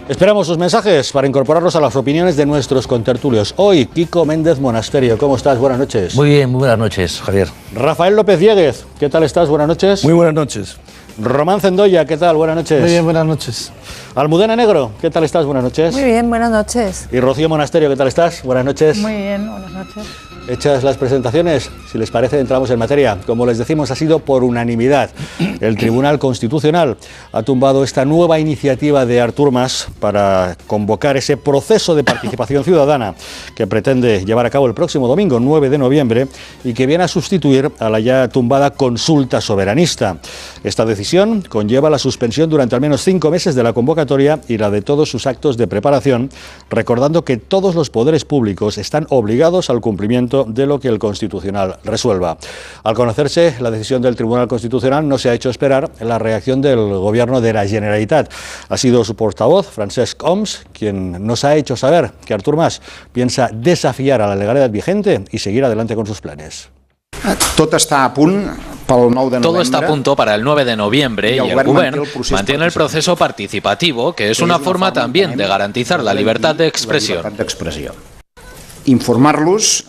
Esperamos sus mensajes para incorporarlos a las opiniones de nuestros contertulios. Hoy, Kiko Méndez Monasterio. ¿Cómo estás? Buenas noches. Muy bien, muy buenas noches, Javier. Rafael López Dieguez. ¿Qué tal estás? Buenas noches. Muy buenas noches. Román Cendoya. ¿Qué tal? Buenas noches. Muy bien, buenas noches. Almudena Negro. ¿Qué tal estás? Buenas noches. Muy bien, buenas noches. Y Rocío Monasterio. ¿Qué tal estás? Buenas noches. Muy bien, buenas noches. Hechas las presentaciones, si les parece, entramos en materia. Como les decimos, ha sido por unanimidad. El Tribunal Constitucional ha tumbado esta nueva iniciativa de Artur Mas para convocar ese proceso de participación ciudadana que pretende llevar a cabo el próximo domingo, 9 de noviembre, y que viene a sustituir a la ya tumbada consulta soberanista. Esta decisión conlleva la suspensión durante al menos 5 meses de la convocatoria y la de todos sus actos de preparación, recordando que todos los poderes públicos están obligados al cumplimiento de lo que el Constitucional resuelva. Al conocerse la decisión del Tribunal Constitucional, no se ha hecho esperar la reacción del Gobierno de la Generalitat. Ha sido su portavoz, Francesc Homs, quien nos ha hecho saber que Artur Mas piensa desafiar a la legalidad vigente y seguir adelante con sus planes. Todo está a punto para el 9 de noviembre y el Govern mantiene el proceso participativo, que es una forma también de garantizar la libertad de expresión. Informarles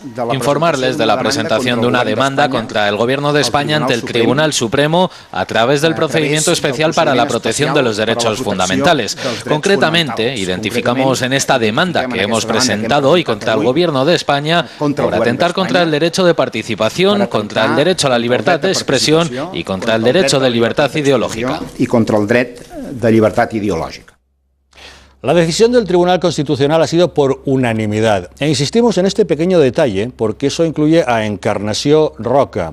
de la presentación de una demanda contra el Gobierno de España ante el Tribunal Supremo a través del procedimiento especial para la protección de los derechos fundamentales. Concretamente, identificamos en esta demanda que hemos presentado hoy contra el Gobierno de España por atentar contra el derecho de participación, contra el derecho a la libertad de expresión y contra el derecho de libertad ideológica. La decisión del Tribunal Constitucional ha sido por unanimidad. E insistimos en este pequeño detalle porque eso incluye a Encarnació Roca.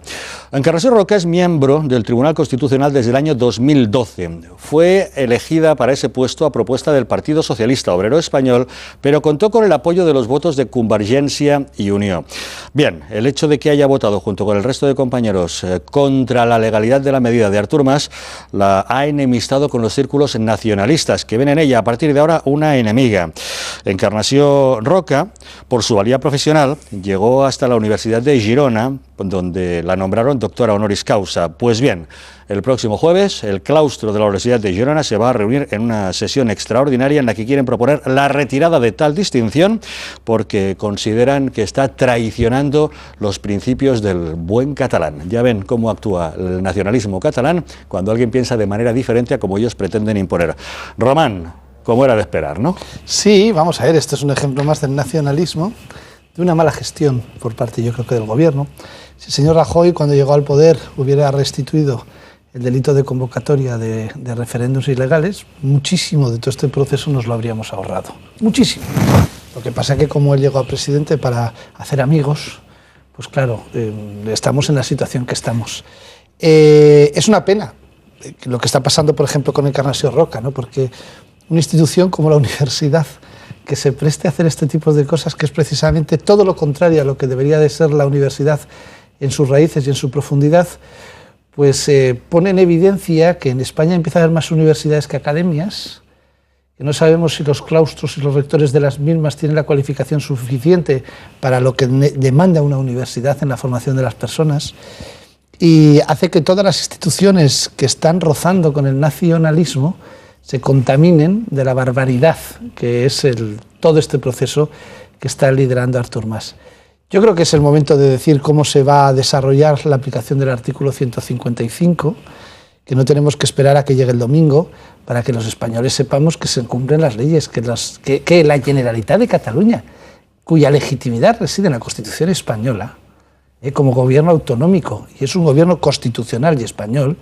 Encarnació Roca es miembro del Tribunal Constitucional desde el año 2012. Fue elegida para ese puesto a propuesta del Partido Socialista Obrero Español, pero contó con el apoyo de los votos de Convergència i Unió. Bien, el hecho de que haya votado junto con el resto de compañeros contra la legalidad de la medida de Artur Mas la ha enemistado con los círculos nacionalistas, que ven en ella a partir de ahora una enemiga. Encarnació Roca, por su valía profesional, llegó hasta la Universidad de Girona, donde la nombraron doctora honoris causa. Pues bien, el próximo jueves, el claustro de la Universidad de Girona se va a reunir en una sesión extraordinaria en la que quieren proponer la retirada de tal distinción porque consideran que está traicionando los principios del buen catalán. Ya ven cómo actúa el nacionalismo catalán cuando alguien piensa de manera diferente a como ellos pretenden imponer. Román, como era de esperar, ¿no? Sí, vamos a ver, este es un ejemplo más del nacionalismo, de una mala gestión por parte, yo creo que del Gobierno. Si el señor Rajoy, cuando llegó al poder, hubiera restituido el delito de convocatoria de referéndums ilegales, muchísimo de todo este proceso nos lo habríamos ahorrado. Muchísimo. Lo que pasa es que como él llegó a presidente para hacer amigos, pues claro, estamos en la situación que estamos. Es una pena lo que está pasando, por ejemplo, con Encarnació Roca, ¿no? Porque una institución como la universidad que se preste a hacer este tipo de cosas, que es precisamente todo lo contrario a lo que debería de ser la universidad en sus raíces y en su profundidad, pues pone en evidencia que en España empieza a haber más universidades que academias, que no sabemos si los claustros y los rectores de las mismas tienen la cualificación suficiente para lo que demanda una universidad en la formación de las personas, y hace que todas las instituciones que están rozando con el nacionalismo se contaminen de la barbaridad que es todo este proceso que está liderando Artur Mas. Yo creo que es el momento de decir cómo se va a desarrollar la aplicación del artículo 155, que no tenemos que esperar a que llegue el domingo para que los españoles sepamos que se cumplen las leyes, que la Generalitat de Cataluña, cuya legitimidad reside en la Constitución española, como gobierno autonómico, y es un gobierno constitucional y español,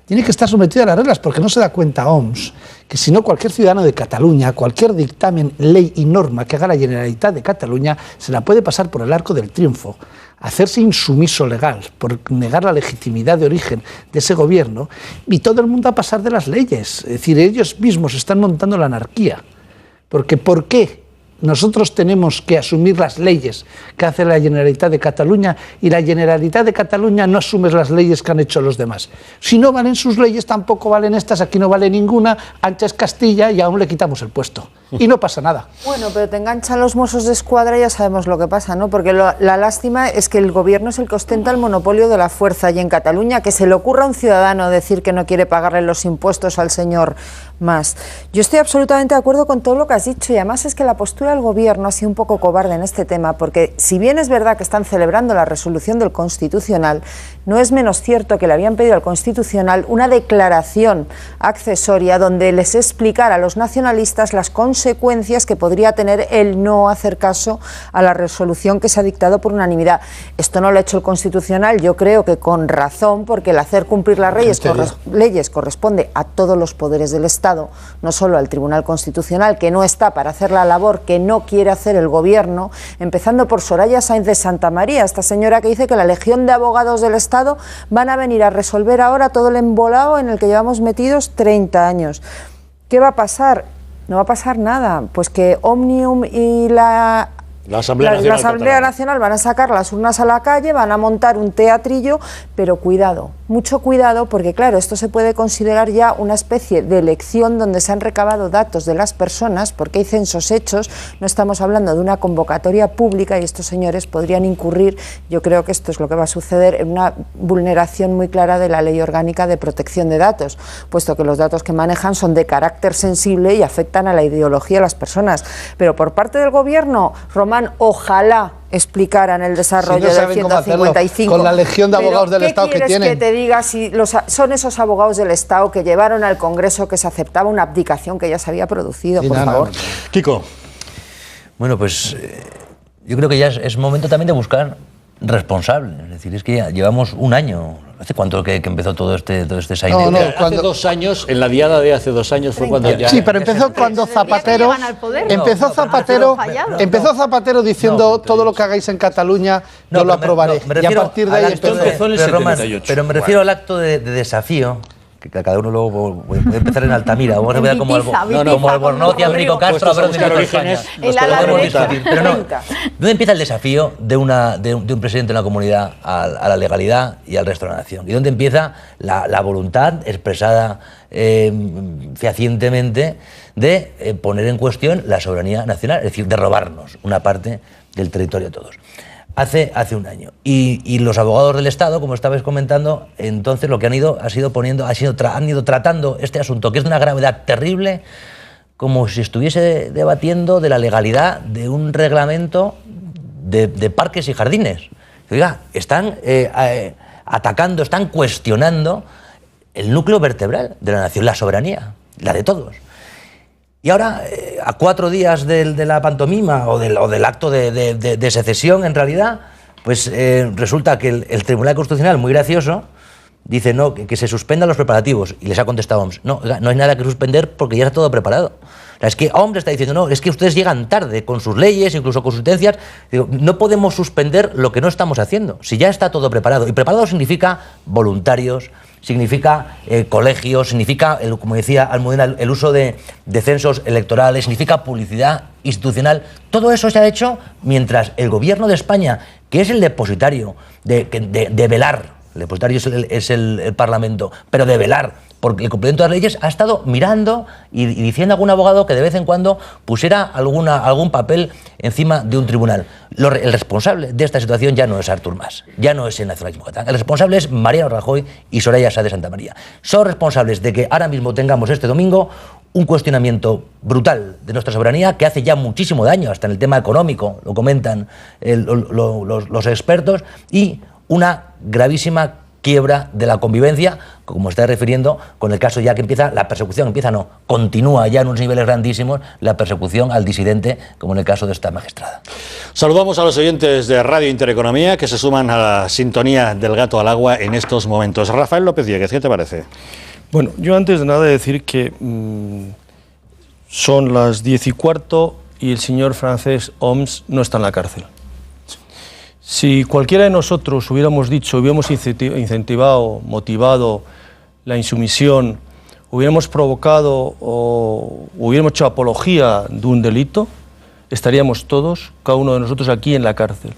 tiene que estar sometido a las reglas, porque no se da cuenta OMS que si no cualquier ciudadano de Cataluña, cualquier dictamen, ley y norma que haga la Generalitat de Cataluña se la puede pasar por el arco del triunfo, hacerse insumiso legal por negar la legitimidad de origen de ese gobierno y todo el mundo a pasar de las leyes. Es decir, ellos mismos están montando la anarquía. Porque ¿por qué nosotros tenemos que asumir las leyes que hace la Generalitat de Cataluña y la Generalitat de Cataluña no asume las leyes que han hecho los demás? Si no valen sus leyes, tampoco valen estas, aquí no vale ninguna, ancha es Castilla y aún le quitamos el puesto. y no pasa nada. Bueno, pero te enganchan los Mossos de Escuadra y ya sabemos lo que pasa, ¿no? Porque la lástima es que el gobierno es el que ostenta el monopolio de la fuerza, y en Cataluña que se le ocurra a un ciudadano decir que no quiere pagarle los impuestos al señor Mas. Yo estoy absolutamente de acuerdo con todo lo que has dicho, y además es que la postura del gobierno ha sido un poco cobarde en este tema, porque si bien es verdad que están celebrando la resolución del Constitucional, no es menos cierto que le habían pedido al Constitucional una declaración accesoria donde les explicara a los nacionalistas las consecuencias que podría tener el no hacer caso a la resolución que se ha dictado por unanimidad. Esto no lo ha hecho el Constitucional, yo creo que con razón, porque el hacer cumplir las leyes corresponde a todos los poderes del Estado, no solo al Tribunal Constitucional, que no está para hacer la labor que no quiere hacer el gobierno, empezando por Soraya Sáenz de Santamaría, esta señora que dice que la Legión de Abogados del Estado van a venir a resolver ahora todo el embolado en el que llevamos metidos 30 años. ¿Qué va a pasar? No va a pasar nada, pues que Òmnium y la Asamblea Nacional van a sacar las urnas a la calle, van a montar un teatrillo, pero cuidado, mucho cuidado, porque claro, esto se puede considerar ya una especie de elección donde se han recabado datos de las personas, porque hay censos hechos, no estamos hablando de una convocatoria pública, y estos señores podrían incurrir, yo creo que esto es lo que va a suceder, en una vulneración muy clara de la Ley Orgánica de Protección de Datos, puesto que los datos que manejan son de carácter sensible y afectan a la ideología de las personas. Pero por parte del gobierno, Román, ojalá explicaran el desarrollo del 155. Con la legión de abogados del Estado que tienen. ¿Qué quieres que te diga si son esos abogados del Estado que llevaron al Congreso que se aceptaba una abdicación que ya se había producido? Por favor. Kiko. Bueno, pues yo creo que ya es momento también de buscar responsables. Es decir, es que ya llevamos un año. ¿Hace cuánto que empezó todo este sainete? Hace 2 años, en la diada de hace 2 años fue cuando ya... Sí, pero empezó cuando Zapatero... Empezó Zapatero diciendo todo lo que hagáis en Cataluña yo lo aprobaré. Y a partir de ahí empezó en el 78. Pero me refiero al acto de desafío, que cada uno luego puede empezar en Altamira, vamos a ver como Albornoz y Américo Castro, a ver dónde orígenes. Pero no, ¿dónde empieza el desafío de un presidente de una comunidad a la legalidad y al resto de la nación? ¿Y dónde empieza la voluntad expresada fehacientemente de poner en cuestión la soberanía nacional, es decir, de robarnos una parte del territorio a todos? Hace un año. Y los abogados del Estado, como estabais comentando, entonces lo que han ido tratando este asunto, que es de una gravedad terrible, como si estuviese debatiendo de la legalidad de un reglamento de parques y jardines. Oiga, están atacando, están cuestionando el núcleo vertebral de la nación, la soberanía, la de todos. Y ahora, a 4 días de la pantomima o del acto de secesión, en realidad, pues resulta que el Tribunal Constitucional, muy gracioso, dice no, que se suspendan los preparativos. Y les ha contestado OMS, no hay nada que suspender porque ya está todo preparado. Es que OMS está diciendo, no, es que ustedes llegan tarde con sus leyes, incluso con sus sentencias. Digo, no podemos suspender lo que no estamos haciendo, si ya está todo preparado. Y preparado significa voluntarios, significa colegios, significa, como decía Almudena, el uso de censos electorales, significa publicidad institucional. Todo eso se ha hecho mientras el gobierno de España, que es el depositario de velar, el depositario es el Parlamento, pero de velar por el cumplimiento de las leyes, ha estado mirando y diciendo a algún abogado que de vez en cuando pusiera algún papel encima de un tribunal. El responsable de esta situación ya no es Artur Mas, ya no es el nacionalismo catalán. El responsable es Mariano Rajoy y Soraya Sáenz de Santamaría. Son responsables de que ahora mismo tengamos este domingo un cuestionamiento brutal de nuestra soberanía que hace ya muchísimo daño, hasta en el tema económico, lo comentan los expertos, y una gravísima quiebra de la convivencia, como estáis refiriendo, con el caso ya que empieza la persecución, continúa ya en unos niveles grandísimos la persecución al disidente, como en el caso de esta magistrada. Saludamos a los oyentes de Radio Intereconomía que se suman a la sintonía del gato al agua en estos momentos. Rafael López Dieguez, ¿qué te parece? Bueno, yo antes de nada decir que son las 10:15 y el señor francés OMS no está en la cárcel. Si cualquiera de nosotros hubiéramos incentivado, motivado la insumisión, hubiéramos provocado o hubiéramos hecho apología de un delito, estaríamos todos, cada uno de nosotros, aquí en la cárcel.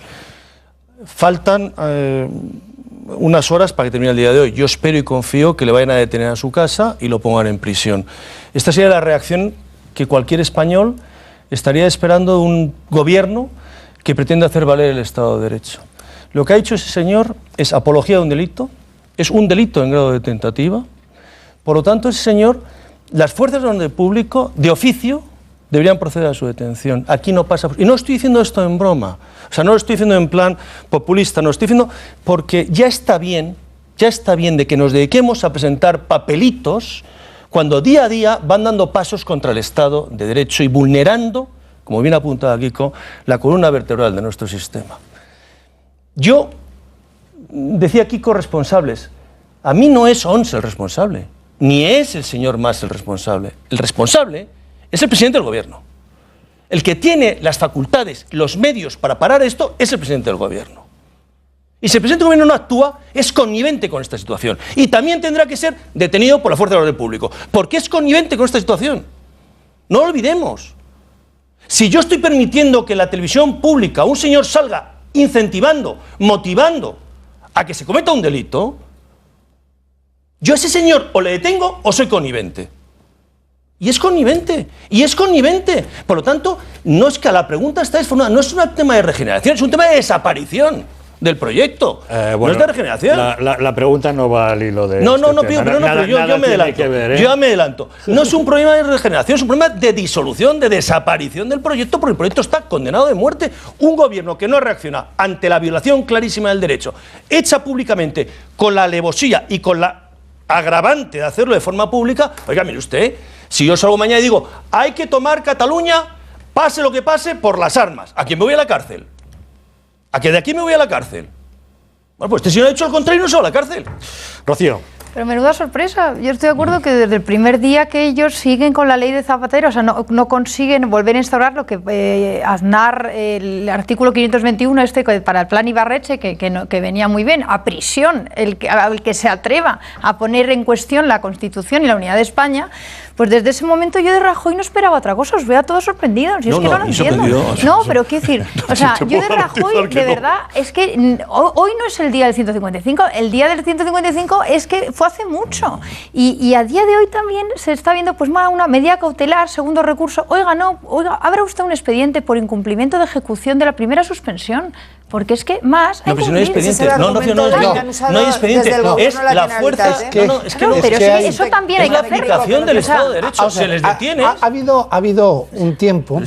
Faltan unas horas para que termine el día de hoy. Yo espero y confío que le vayan a detener a su casa y lo pongan en prisión. Esta sería la reacción que cualquier español estaría esperando un gobierno que pretende hacer valer el Estado de Derecho. Lo que ha hecho ese señor es apología de un delito, es un delito en grado de tentativa. Por lo tanto, ese señor, las fuerzas de orden público, de oficio, deberían proceder a su detención. Aquí no pasa. Y no estoy diciendo esto en broma. O sea, no lo estoy diciendo en plan populista, no lo estoy diciendo porque ya está bien de que nos dediquemos a presentar papelitos cuando día a día van dando pasos contra el Estado de Derecho y vulnerando, como bien apuntaba Kiko, la columna vertebral de nuestro sistema. Yo decía Kiko responsables. A mí no es OMS el responsable, ni es el señor Mas el responsable. El responsable es el presidente del gobierno. El que tiene las facultades, los medios para parar esto es el presidente del gobierno. Y si el presidente del gobierno no actúa, es connivente con esta situación. Y también tendrá que ser detenido por la fuerza del orden público. Porque es connivente con esta situación. No lo olvidemos. Si yo estoy permitiendo que en la televisión pública un señor salga incentivando, motivando a que se cometa un delito, yo a ese señor o le detengo o soy connivente. Y es connivente, y es connivente. Por lo tanto, no es que la pregunta está desformada, no es un tema de regeneración, es un tema de desaparición del proyecto. No es de regeneración. La pregunta no va al hilo de No, este tema. pero yo me adelanto. Yo ya me adelanto. No es un problema de regeneración, es un problema de disolución, de desaparición del proyecto, porque el proyecto está condenado de muerte. Un gobierno que no reacciona ante la violación clarísima del derecho, hecha públicamente, con la alevosía y con la agravante de hacerlo de forma pública. Oiga, mire usted, si yo salgo mañana y digo, hay que tomar Cataluña, pase lo que pase, por las armas, ¿a quién me voy a la cárcel? ¿A que de aquí me voy a la cárcel? Bueno, pues este señor ha hecho lo contrario y no se va a la cárcel. Rocío. Pero menuda sorpresa. Yo estoy de acuerdo que desde el primer día que ellos siguen con la ley de Zapatero, o sea, no consiguen volver a instaurar lo que Aznar, el artículo 521 para el plan Ibarretxe, que venía muy bien, a prisión, al que se atreva a poner en cuestión la Constitución y la unidad de España. Pues desde ese momento yo de Rajoy no esperaba otra cosa, os veo a todos sorprendidos, yo es que no lo entiendo. No, pero quiero decir, o sea, yo de Rajoy, de verdad, es que hoy no es el día del 155, el día del 155 es que fue hace mucho. Y a día de hoy también se está viendo pues una medida cautelar, segundo recurso. Oiga, abra usted un expediente por incumplimiento de ejecución de la primera suspensión. Porque es que más... No, pero si no hay expediente. No hay expediente. Es la fuerza... Pero eso también hay que hacer. Es la aplicación del Estado de Derecho. Se les detiene. Ha habido un tiempo...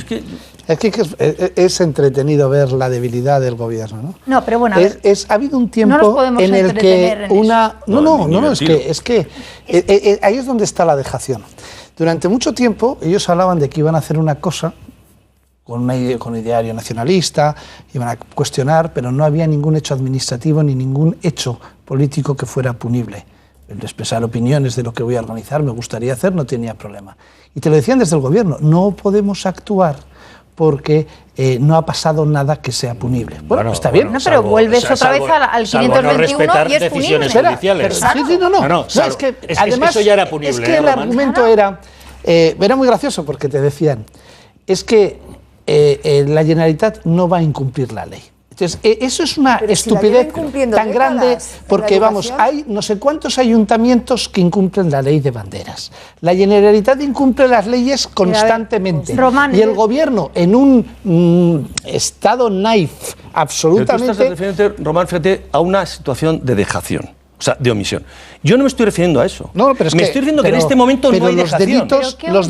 Es que es entretenido ver la debilidad del gobierno, ¿no? No, pero bueno, ha habido un tiempo en el que una... Es que ahí es donde está la dejación. Durante mucho tiempo ellos hablaban de que iban a hacer una cosa con un ideario nacionalista, iban a cuestionar, pero no había ningún hecho administrativo ni ningún hecho político que fuera punible. El expresar opiniones de lo que voy a organizar, me gustaría hacer, no tenía problema. Y te lo decían desde el gobierno, no podemos actuar porque no ha pasado nada que sea punible. Bueno, está bien. No, pero vuelves otra vez al 521 y es punible. Es que además, eso ya era punible. Es que el argumento era muy gracioso porque te decían, es que la Generalitat no va a incumplir la ley. Entonces, eso es una estupidez tan grande porque, vamos, hay no sé cuántos ayuntamientos que incumplen la ley de banderas. La Generalitat incumple las leyes constantemente. Y el gobierno, en un estado naif absolutamente... Pero tú estás refiriéndote, Román, fíjate, a una situación de dejación. O sea, de omisión. Yo no me estoy refiriendo a eso. No, pero estoy refiriendo que en este momento no hay dejación.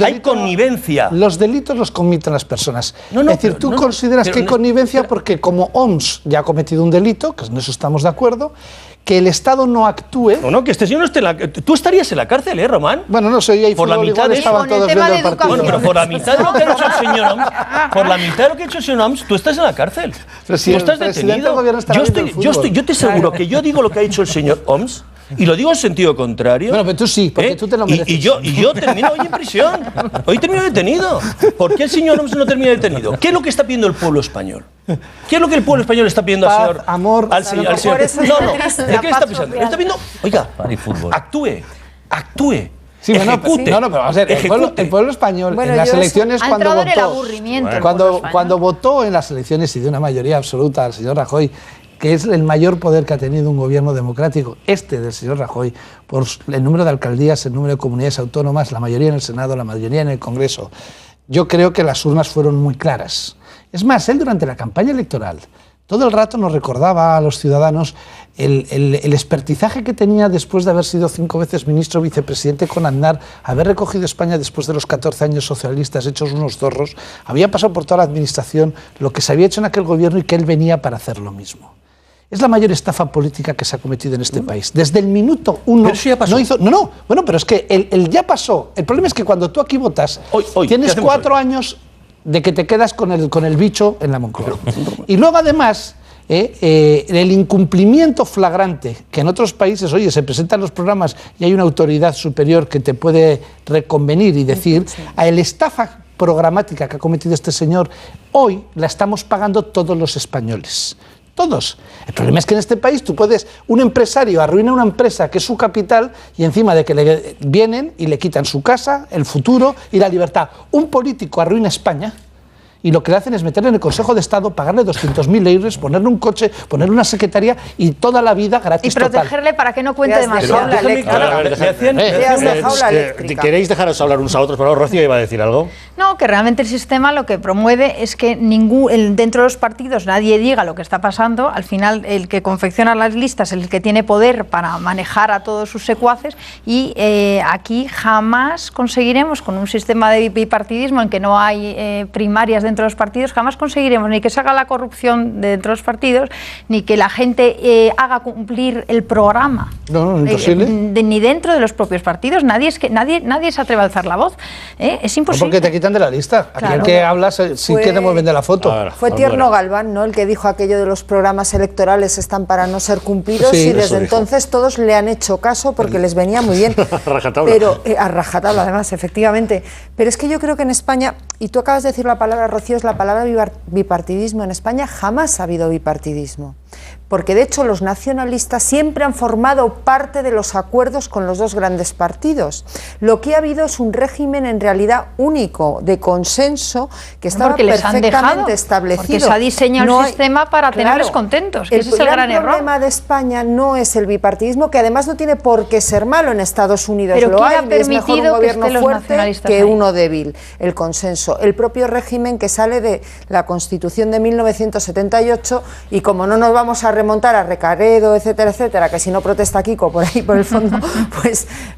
Hay connivencia. Los delitos los cometen las personas. Es decir, tú consideras que hay connivencia porque como OMS ya ha cometido un delito, que en eso estamos de acuerdo, que el Estado no actúe... No, que este señor no esté en la... Tú estarías en la cárcel, Román. Bueno, no sé, ahí por la mitad de estaban todos viendo el partido. Bueno, pero por la mitad de lo que ha hecho el señor OMS, por la mitad de lo que ha hecho el señor OMS, tú estás en la cárcel. Tú estás detenido. Yo te aseguro que yo digo lo que ha dicho el señor OMS, y lo digo en sentido contrario. Bueno, pero tú sí, porque tú te lo mereces. Y yo termino hoy en prisión. Hoy termino detenido. ¿Por qué el señor OMS no termina detenido? ¿Qué es lo que está pidiendo el pueblo español? ¿Qué es lo que el pueblo español está pidiendo al señor? Amor, al señor. ¿De qué está pensando? Está pidiendo, oiga, actúe. Sí, ejecute. Pero vamos a ver, el pueblo español en las elecciones cuando votó en las elecciones y de una mayoría absoluta al señor Rajoy, que es el mayor poder que ha tenido un gobierno democrático, del señor Rajoy, por el número de alcaldías, el número de comunidades autónomas, la mayoría en el Senado, la mayoría en el Congreso, yo creo que las urnas fueron muy claras. Es más, él durante la campaña electoral todo el rato nos recordaba a los ciudadanos el expertizaje que tenía después de haber sido 5 veces ministro vicepresidente con Aznar, haber recogido España después de los 14 años socialistas hechos unos zorros, había pasado por toda la administración, lo que se había hecho en aquel gobierno y que él venía para hacer lo mismo. Es la mayor estafa política que se ha cometido en este país. Desde el minuto 1 pero eso ya pasó. no hizo... No, bueno, pero es que el ya pasó. El problema es que cuando tú aquí votas, Hoy, tienes ¿qué hacemos 4 años de que te quedas con el bicho en la Moncloa. Y luego además, el incumplimiento flagrante, que en otros países, oye, se presentan los programas y hay una autoridad superior que te puede reconvenir y decir, a la estafa programática que ha cometido este señor, hoy la estamos pagando todos los españoles. Todos. El problema es que en este país un empresario arruina una empresa que es su capital y encima de que le vienen y le quitan su casa, el futuro y la libertad. Un político arruina España y lo que le hacen es meterle en el Consejo de Estado, pagarle 200.000 euros, ponerle un coche, ponerle una secretaría y toda la vida gratis y protegerle total. para que no cuente demasiado. ¿Queréis dejaros hablar unos a otros? Pero Rocío iba a decir algo. No, que realmente el sistema lo que promueve es que dentro de los partidos nadie diga lo que está pasando. Al final, el que confecciona las listas es el que tiene poder para manejar a todos sus secuaces y aquí jamás conseguiremos, con un sistema de bipartidismo en que no hay primarias dentro de los partidos, jamás conseguiremos ni que se haga la corrupción dentro de los partidos, ni que la gente haga cumplir el programa. No, imposible. Ni dentro de los propios partidos. Nadie se atreve a alzar la voz. Es imposible. No, porque te quitan de la lista. Aquí el que habla sí que te mueven de la foto. Fue Tierno Galván, ¿no?, el que dijo aquello de los programas electorales están para no ser cumplidos, sí, y desde entonces todos le han hecho caso porque les venía muy bien. A rajatabla. Pero, a rajatabla, además, efectivamente. Pero es que yo creo que en España, y tú acabas de decir la palabra, Rocío, es la palabra bipartidismo. En España jamás ha habido bipartidismo. Porque de hecho los nacionalistas siempre han formado parte de los acuerdos con los dos grandes partidos. Lo que ha habido es un régimen en realidad único, de consenso, que estaba perfectamente establecido. Porque se ha diseñado el sistema para tenerles contentos, que ese es el gran error. El problema de España no es el bipartidismo, que además no tiene por qué ser malo. En Estados Unidos pero lo hay, ha es mejor un gobierno fuerte que ahí. uno débil. El consenso, el propio régimen que sale de la Constitución de 1978, y como no nos vamos a remontar a Recaredo, etcétera, etcétera, que si no protesta Kiko por ahí por el fondo,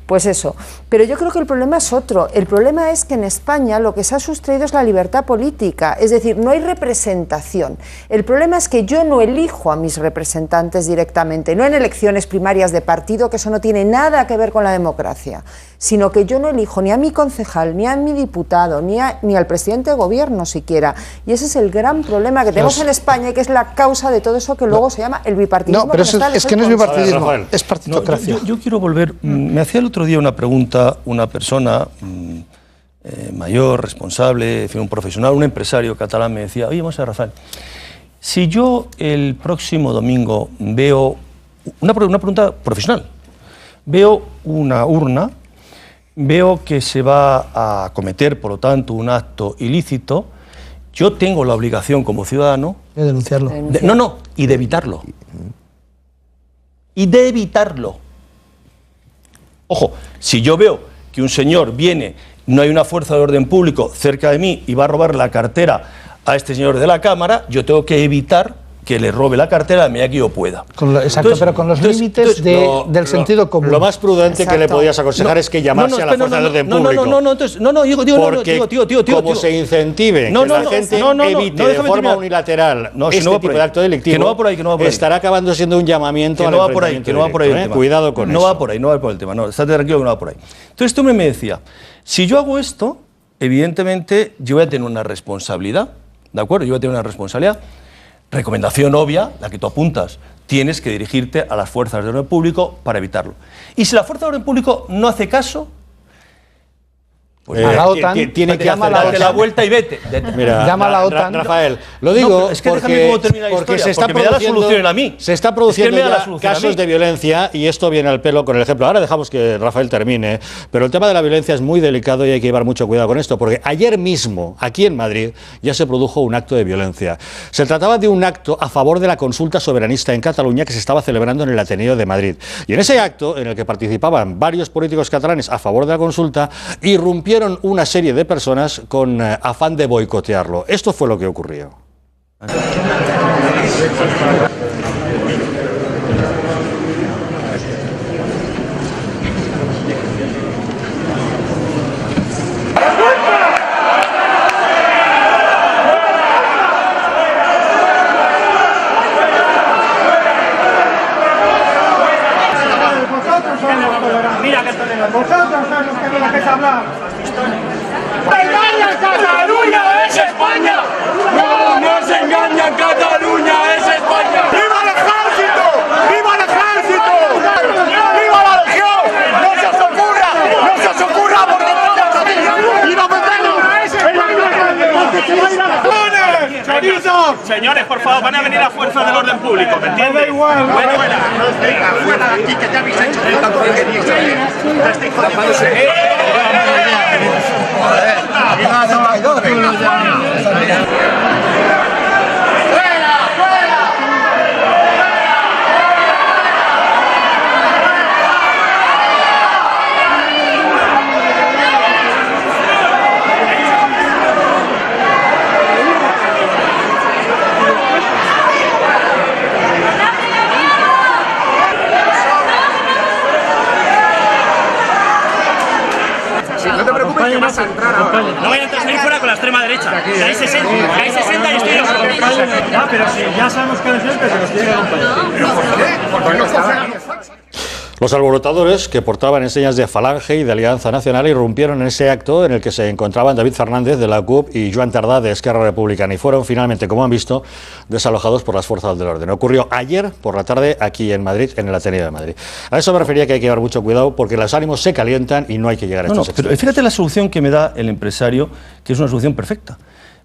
pues eso. Pero yo creo que el problema es otro. El problema es que en España lo que se ha sustraído es la libertad política, es decir, no hay representación. El problema es que yo no elijo a mis representantes directamente, no en elecciones primarias de partido, que eso no tiene nada que ver con la democracia, sino que yo no elijo ni a mi concejal, ni a mi diputado, ni al presidente de gobierno siquiera. Y ese es el gran problema que tenemos en España y que es la causa de todo eso que luego se llama el bipartidismo. No, pero es que no es bipartidismo, es partitocracia. Yo quiero volver. Me hacía el otro día una pregunta una persona mayor, responsable, en fin, un profesional, un empresario catalán, me decía, oye, vamos a ver, Rafael, si yo el próximo domingo veo, una pregunta profesional, veo una urna, veo que se va a cometer, por lo tanto, un acto ilícito, yo tengo la obligación como ciudadano de denunciarlo. Y de evitarlo. Y de evitarlo. Ojo, si yo veo que un señor viene, no hay una fuerza de orden público cerca de mí y va a robar la cartera a este señor de la Cámara, yo tengo que evitar que le robe la cartera a medida que yo pueda. Exacto, pero con los límites del sentido común. Lo más prudente que le podías aconsejar es que llamase a la fuerza de orden público. Como se incentive que la gente evite de forma unilateral este tipo de acto delictivo, estará acabando siendo un llamamiento al enfrentamiento directo. Cuidado con eso. No va por ahí, no va por el tema. No, estate tranquilo que no va por ahí. Entonces este hombre me decía, si yo hago esto, evidentemente yo voy a tener una responsabilidad, ¿de acuerdo? Yo voy a tener una responsabilidad. Recomendación obvia, la que tú apuntas, tienes que dirigirte a las fuerzas de orden público para evitarlo. Y si la fuerza de orden público no hace caso, pues a la OTAN tiene que darte la vuelta y vete. Mira, llama a la OTAN. Rafael, lo digo es que déjame cómo termina la historia, se está me da la solución a mí. Se está produciendo casos de violencia, y esto viene al pelo con el ejemplo. Ahora dejamos que Rafael termine, pero el tema de la violencia es muy delicado y hay que llevar mucho cuidado con esto, porque ayer mismo, aquí en Madrid, ya se produjo un acto de violencia. Se trataba de un acto a favor de la consulta soberanista en Cataluña que se estaba celebrando en el Ateneo de Madrid. Y en ese acto, en el que participaban varios políticos catalanes a favor de la consulta, irrumpieron acudieron una serie de personas con afán de boicotearlo. Esto fue lo que ocurrió. Mira que vosotros sois los que no dejéis hablar. ¡Engaña, Cataluña es España! ¡No nos engañan, Cataluña es España! ¡Viva el ejército! ¡Viva el ejército! ¡Viva la legión! ¡No se os ocurra! ¡No se os ocurra porque estamos aquí! ¡Y nos metemos en la ¡Chorizo! Señores, por favor, van a venir a fuerza del orden público, ¿me entiendes? Da igual. Fuera de aquí, que ya habéis hecho tanta porquería. Estáis jodiéndose. No te preocupes que vas a entrar ahora. No vayan a salir fuera con la extrema derecha. Que hay 60 y estoy en los... pero si ya sabemos que es el que se nos tiene que acompañar. Los alborotadores, que portaban enseñas de Falange y de Alianza Nacional, irrumpieron en ese acto en el que se encontraban David Fernández de la CUP y Joan Tardá de Esquerra Republicana, y fueron finalmente, como han visto, desalojados por las fuerzas del orden. Ocurrió ayer por la tarde aquí en Madrid, en el Ateneo de Madrid. A eso me refería, que hay que llevar mucho cuidado porque los ánimos se calientan y no hay que llegar a estos extremos. Pero fíjate la solución que me da el empresario, que es una solución perfecta.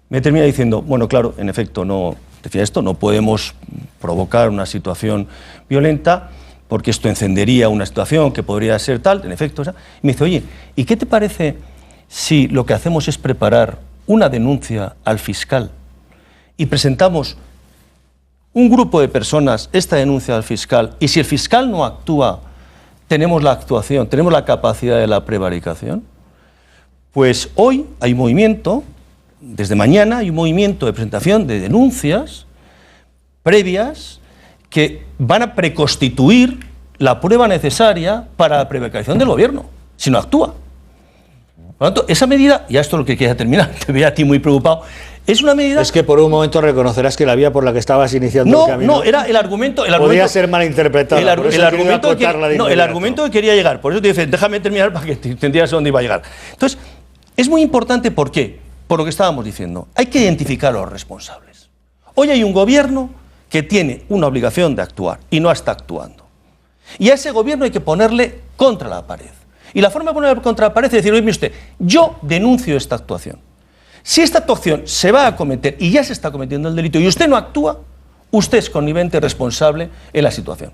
Me termina diciendo, bueno, claro, en efecto, no, decía esto, no podemos provocar una situación violenta, porque esto encendería una situación que podría ser tal, en efecto. Y me dice, oye, ¿y qué te parece si lo que hacemos es preparar una denuncia al fiscal y presentamos un grupo de personas esta denuncia al fiscal, y si el fiscal no actúa, tenemos la actuación, tenemos la capacidad de la prevaricación? Pues hoy hay un movimiento, desde mañana hay un movimiento de presentación de denuncias previas que van a preconstituir la prueba necesaria para la prevaricación del gobierno, si no actúa. Por lo tanto, esa medida, ya esto es lo que quería terminar, te veía a ti muy preocupado, es una medida... Es que por un momento reconocerás que la vía por la que estabas iniciando el camino... No, era el argumento... podía ser malinterpretado. El argumento que quería llegar, por eso te dije, déjame terminar para que entendieras a dónde iba a llegar. Entonces, es muy importante, ¿por qué? Por lo que estábamos diciendo, hay que identificar a los responsables. Hoy hay un gobierno que tiene una obligación de actuar y no está actuando. Y a ese gobierno hay que ponerle contra la pared. Y la forma de ponerle contra la pared es decir, oye, usted, yo denuncio esta actuación. Si esta actuación se va a cometer y ya se está cometiendo el delito y usted no actúa, usted es connivente y responsable en la situación.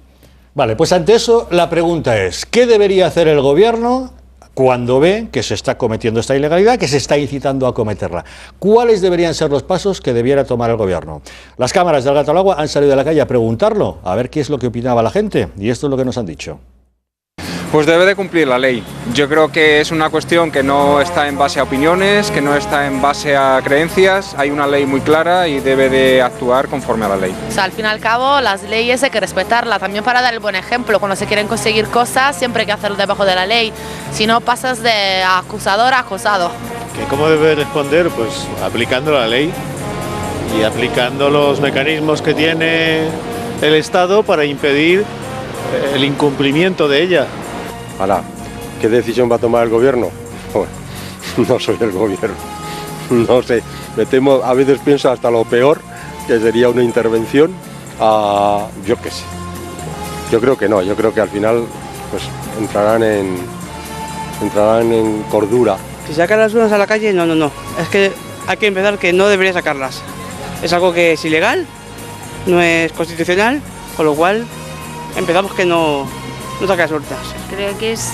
Vale, pues ante eso la pregunta es, ¿qué debería hacer el gobierno cuando ve que se está cometiendo esta ilegalidad, que se está incitando a cometerla? ¿Cuáles deberían ser los pasos que debiera tomar el gobierno? Las cámaras del Gato al Agua han salido a la calle a preguntarlo, a ver qué es lo que opinaba la gente, y esto es lo que nos han dicho. Pues debe de cumplir la ley. Yo creo que es una cuestión que no está en base a opiniones, que no está en base a creencias. Hay una ley muy clara y debe de actuar conforme a la ley. O sea, al fin y al cabo, las leyes hay que respetarlas, también para dar el buen ejemplo. Cuando se quieren conseguir cosas, siempre hay que hacerlo debajo de la ley. Si no, pasas de acusador a acusado. ¿Cómo debe responder? Pues aplicando la ley y aplicando los mecanismos que tiene el Estado para impedir el incumplimiento de ella. Ahora, ¿qué decisión va a tomar el gobierno? Pues, no soy el gobierno, no sé, me temo, a veces pienso hasta lo peor, que sería una intervención, yo qué sé. Yo creo que no, yo creo que al final pues entrarán en cordura. Si sacan las urnas a la calle, no, es que hay que empezar que no debería sacarlas. Es algo que es ilegal, no es constitucional, con lo cual empezamos que no saca las urnas. Creo que es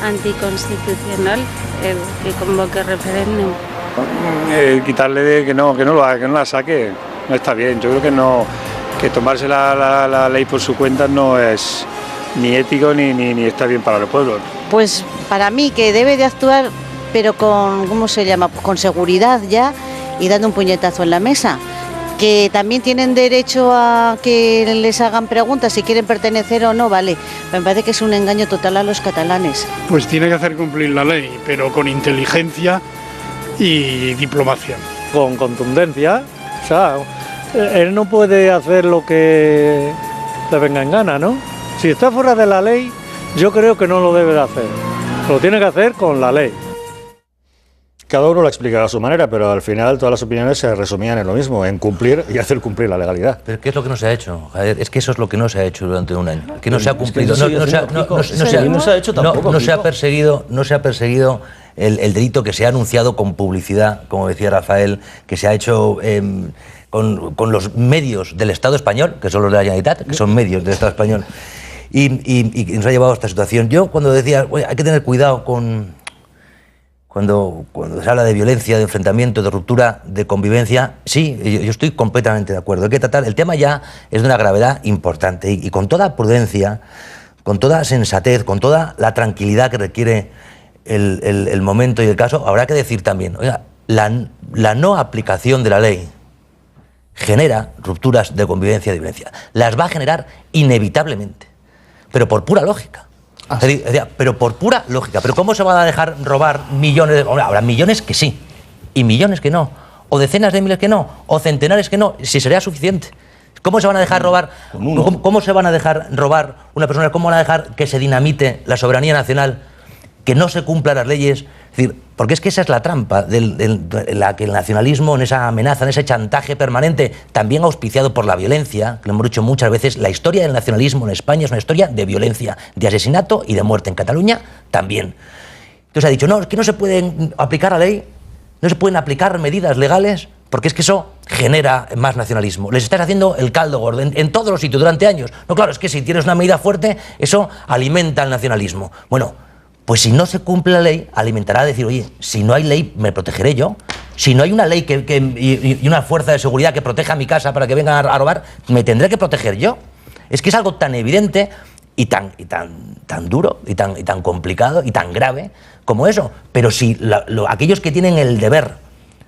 anticonstitucional el que convoque referéndum. Quitarle de que no lo haga, que no la saque, no está bien. Yo creo que no, que tomarse la ley por su cuenta no es ni ético ni está bien para los pueblos. Pues para mí que debe de actuar pero con, ¿cómo se llama? Con seguridad ya y dando un puñetazo en la mesa. Que también tienen derecho a que les hagan preguntas si quieren pertenecer o no, vale. Me parece que es un engaño total a los catalanes. Pues tiene que hacer cumplir la ley, pero con inteligencia y diplomacia. Con contundencia, o sea, él no puede hacer lo que le venga en gana, ¿no? Si está fuera de la ley, yo creo que no lo debe de hacer. Lo tiene que hacer con la ley. Cada uno lo explicaba a su manera, pero al final todas las opiniones se resumían en lo mismo, en cumplir y hacer cumplir la legalidad. Pero ¿qué es lo que no se ha hecho? Javier, es que eso es lo que no se ha hecho durante un año. Que no se ha cumplido. No se ha hecho tampoco. No se ha perseguido el delito que se ha anunciado con publicidad, como decía Rafael, que se ha hecho con los medios del Estado español, que son los de la Generalitat, que son medios del Estado español, y nos ha llevado a esta situación. Yo cuando decía, hay que tener cuidado cuando se habla de violencia, de enfrentamiento, de ruptura, de convivencia, sí, yo estoy completamente de acuerdo. Hay que tratar, el tema ya es de una gravedad importante y con toda prudencia, con toda sensatez, con toda la tranquilidad que requiere el momento y el caso, habrá que decir también, oiga, la no aplicación de la ley genera rupturas de convivencia y de violencia. Las va a generar inevitablemente, pero por pura lógica. Pero por pura lógica. Pero ¿cómo se van a dejar robar millones? Habrá millones que sí, y millones que no, o decenas de miles que no, o centenares que no, si sería suficiente. ¿Cómo se van a dejar robar? ¿Cómo se van a dejar robar una persona? ¿Cómo van a dejar que se dinamite la soberanía nacional? Que no se cumplan las leyes. Es decir, porque es que esa es la trampa de la que el nacionalismo, en esa amenaza, en ese chantaje permanente, también auspiciado por la violencia, que lo hemos dicho muchas veces, la historia del nacionalismo en España es una historia de violencia, de asesinato y de muerte. En Cataluña también. Entonces ha dicho, no, es que no se pueden aplicar la ley, no se pueden aplicar medidas legales, porque es que eso genera más nacionalismo. Les estás haciendo el caldo gordo en todos los sitios durante años. No, claro, es que si tienes una medida fuerte, eso alimenta el nacionalismo. Bueno, pues si no se cumple la ley, alimentará a decir, oye, si no hay ley, me protegeré yo. Si no hay una ley y una fuerza de seguridad que proteja mi casa para que vengan a robar, me tendré que proteger yo. Es que es algo tan evidente y tan duro y tan complicado y tan grave como eso. Pero si aquellos que tienen el deber,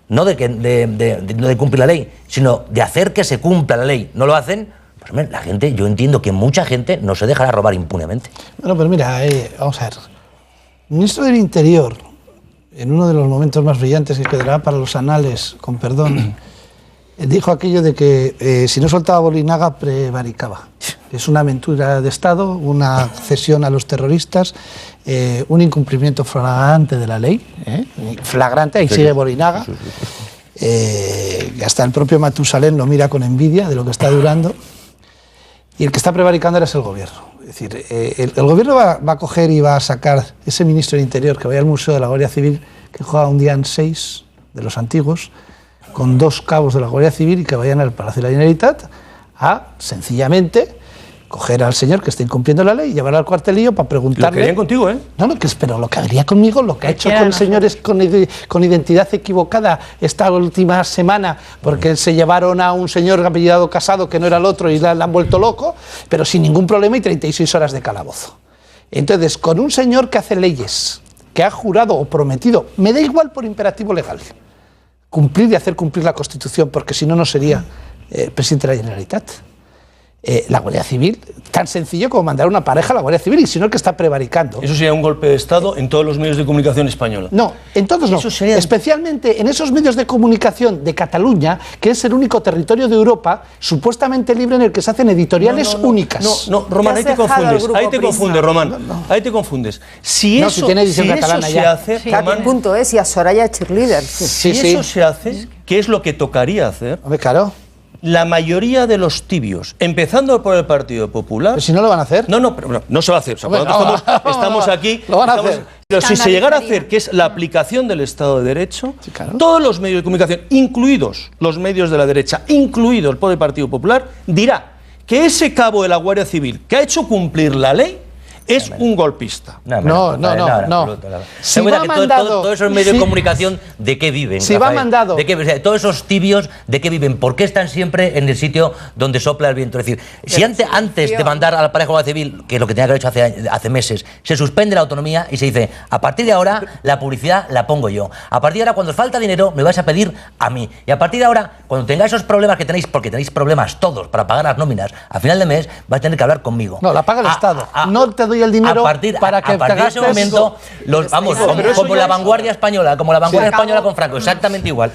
no de cumplir la ley, sino de hacer que se cumpla la ley, no lo hacen, pues hombre, la gente, yo entiendo que mucha gente no se dejará robar impunemente. Bueno, pero mira, vamos a ver. El ministro del Interior, en uno de los momentos más brillantes que quedará para los anales, con perdón, dijo aquello de que si no soltaba Bolinaga, prevaricaba. Es una aventura de Estado, una cesión a los terroristas, un incumplimiento flagrante de la ley, flagrante, ahí sigue Bolinaga. Hasta el propio Matusalén lo mira con envidia de lo que está durando. Y el que está prevaricando es el gobierno. Es decir, el gobierno va a coger y va a sacar ese ministro del Interior que vaya al Museo de la Guardia Civil, que juega un día en 6 de los antiguos, con 2 cabos de la Guardia Civil y que vayan al Palacio de la Generalitat a, sencillamente, coger al señor que está incumpliendo la ley y llevarlo al cuartelillo para preguntarle... Lo querían contigo, ¿eh? No, pero lo que haría conmigo, lo que ha hecho con señores con identidad equivocada esta última semana, porque se llevaron a un señor apellidado Casado que no era el otro y le han vuelto loco, pero sin ningún problema y 36 horas de calabozo. Entonces, con un señor que hace leyes, que ha jurado o prometido, me da igual por imperativo legal, cumplir y hacer cumplir la Constitución, porque si no, no sería presidente de la Generalitat. La Guardia Civil, tan sencillo como mandar una pareja a la Guardia Civil, y si no, el que está prevaricando. Eso sería un golpe de Estado en todos los medios de comunicación española. No, en todos no. Especialmente en esos medios de comunicación de Cataluña, que es el único territorio de Europa supuestamente libre en el que se hacen editoriales únicas. No, Román, ahí te confundes. Ahí te confundes, Román. Ahí te confundes. Si eso se hace, Román, punto es, y a Soraya cheerleader. Si eso se hace, ¿qué es lo que tocaría hacer? Hombre, claro. La mayoría de los tibios, empezando por el Partido Popular... ¿Pero si no lo van a hacer? No, pero no se va a hacer. O sea, estamos aquí... Lo van a hacer. Pero si se llegara a hacer, que es la aplicación del Estado de Derecho, sí, claro, todos los medios de comunicación, incluidos los medios de la derecha, incluido el Partido Popular, dirá que ese cabo de la Guardia Civil que ha hecho cumplir la ley es un golpista. No. Si va mandado, todos esos medios de comunicación, ¿de qué viven? Si va mandado. Todos esos tibios, ¿de qué viven? ¿Por qué están siempre en el sitio donde sopla el viento? Es decir, si antes de mandar a la pareja Guardia Civil, que es lo que tenía que haber hecho hace meses, se suspende la autonomía y se dice, a partir de ahora la publicidad la pongo yo. A partir de ahora, cuando os falta dinero, me vais a pedir a mí. Y a partir de ahora, cuando tengáis esos problemas que tenéis, porque tenéis problemas todos para pagar las nóminas, a final de mes vais a tener que hablar conmigo. No, la paga el Estado. No te doy el dinero para que a partir de ese momento, como la vanguardia española, con Franco, exactamente igual.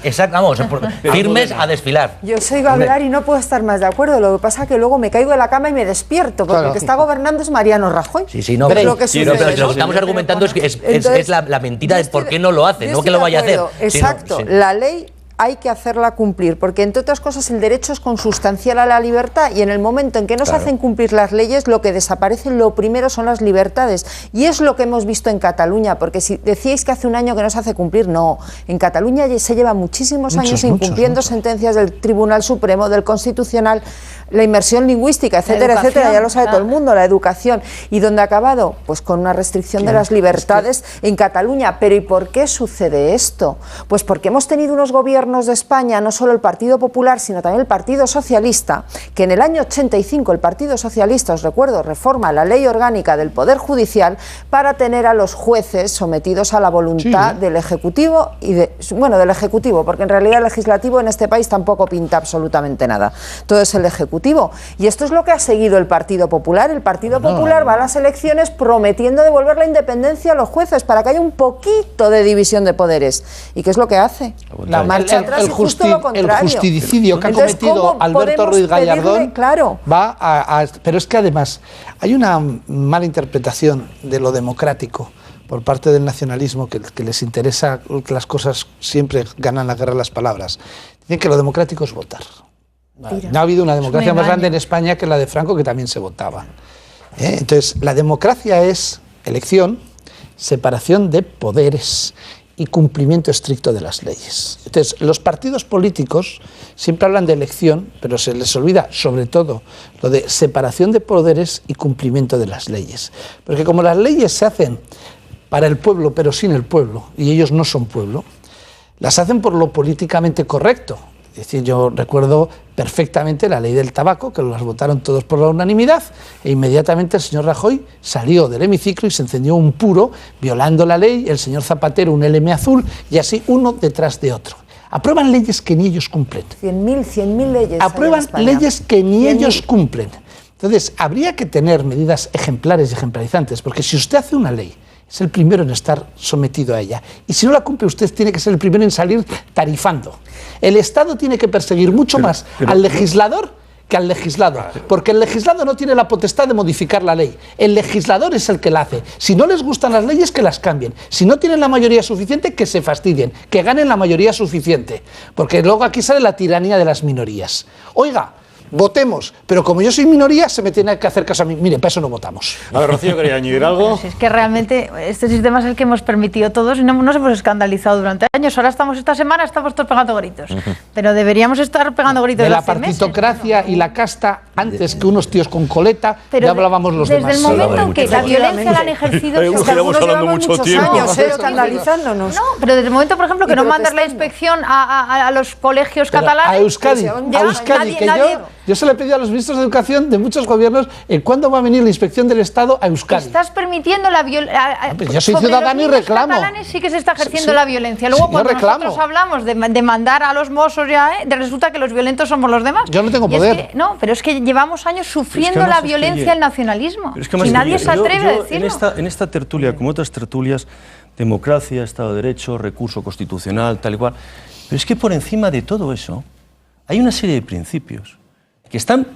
Firmes a desfilar. Yo os oigo hablar y no puedo estar más de acuerdo. Lo que pasa es que luego me caigo de la cama y me despierto, porque el que está gobernando es Mariano Rajoy. Pero lo que estamos argumentando es la mentira de por qué no lo hace, no que lo vaya a hacer. Exacto, la ley hay que hacerla cumplir, porque entre otras cosas el derecho es consustancial a la libertad y en el momento en que no se hacen cumplir las leyes, lo que desaparece lo primero son las libertades, y es lo que hemos visto en Cataluña, porque si decíais que hace un año que no se hace cumplir, no, en Cataluña se lleva muchísimos años incumpliendo sentencias del Tribunal Supremo, del Constitucional, la inmersión lingüística, etcétera, etcétera, ya lo sabe todo el mundo, la educación, y ¿dónde ha acabado? Pues con una restricción de las libertades en Cataluña. Pero ¿y por qué sucede esto? Pues porque hemos tenido unos gobiernos de España, no solo el Partido Popular, sino también el Partido Socialista, que en el año 85 el Partido Socialista, os recuerdo, reforma la ley orgánica del Poder Judicial para tener a los jueces sometidos a la voluntad del Ejecutivo y del Ejecutivo, porque en realidad el Legislativo en este país tampoco pinta absolutamente nada. Todo es el Ejecutivo. Y esto es lo que ha seguido el Partido Popular. El Partido Popular va a las elecciones prometiendo devolver la independencia a los jueces para que haya un poquito de división de poderes. ¿Y qué es lo que hace? La marcha atrás y justo lo contrario. El justicidio que ha cometido Alberto Ruiz Gallardón va a... Pero es que además hay una mala interpretación de lo democrático por parte del nacionalismo, que les interesa que las cosas siempre ganan la guerra las palabras. Dicen que lo democrático es votar. No ha habido una democracia más grande en España que la de Franco, que también se votaba. Entonces, la democracia es elección, separación de poderes y cumplimiento estricto de las leyes. Entonces, los partidos políticos siempre hablan de elección, pero se les olvida sobre todo lo de separación de poderes y cumplimiento de las leyes. Porque como las leyes se hacen para el pueblo, pero sin el pueblo, y ellos no son pueblo, las hacen por lo políticamente correcto. Es decir, yo recuerdo perfectamente la ley del tabaco, que las votaron todos por la unanimidad, e inmediatamente el señor Rajoy salió del hemiciclo y se encendió un puro, violando la ley, el señor Zapatero un LM azul, y así uno detrás de otro. Aprueban leyes que ni ellos cumplen. 100.000 leyes. Aprueban leyes que ni ellos cumplen. Entonces, habría que tener medidas ejemplares y ejemplarizantes, porque si usted hace una ley, es el primero en estar sometido a ella. Y si no la cumple usted, tiene que ser el primero en salir tarifando. El Estado tiene que perseguir mucho más al legislador que al legislado, porque el legislado no tiene la potestad de modificar la ley. El legislador es el que la hace. Si no les gustan las leyes, que las cambien. Si no tienen la mayoría suficiente, que se fastidien, que ganen la mayoría suficiente. Porque luego aquí sale la tiranía de las minorías. Oiga, votemos, pero como yo soy minoría, se me tiene que hacer caso a mí. Mire, para eso no votamos. A ver, Rocío, ¿quería añadir algo? Es que realmente este sistema es el que hemos permitido todos y no nos hemos escandalizado durante años. Ahora esta semana estamos todos pegando gritos. Pero deberíamos estar pegando gritos de la partitocracia meses, ¿no? Y la casta, antes que unos tíos con coleta, pero ya hablábamos los demás. Desde el momento en que la violencia la han ejercido, llevamos hablando muchos años escandalizándonos. No, pero desde el momento, por ejemplo, que no mandas la inspección a los colegios catalanes. A Euskadi, yo se le he pedido a los ministros de Educación de muchos gobiernos cuándo va a venir la inspección del Estado a Euskadi. Estás permitiendo la violencia. Yo soy ciudadano y reclamo. Los catalanes sí que se está ejerciendo la violencia. Luego, cuando nosotros hablamos de mandar a los mozos resulta que los violentos somos los demás. Yo no tengo poder. Pero es que llevamos años sufriendo la violencia del nacionalismo. Y nadie se atreve a decirlo. En esta tertulia, como otras tertulias, democracia, Estado de Derecho, recurso constitucional, tal y cual. Pero es que por encima de todo eso hay una serie de principios que están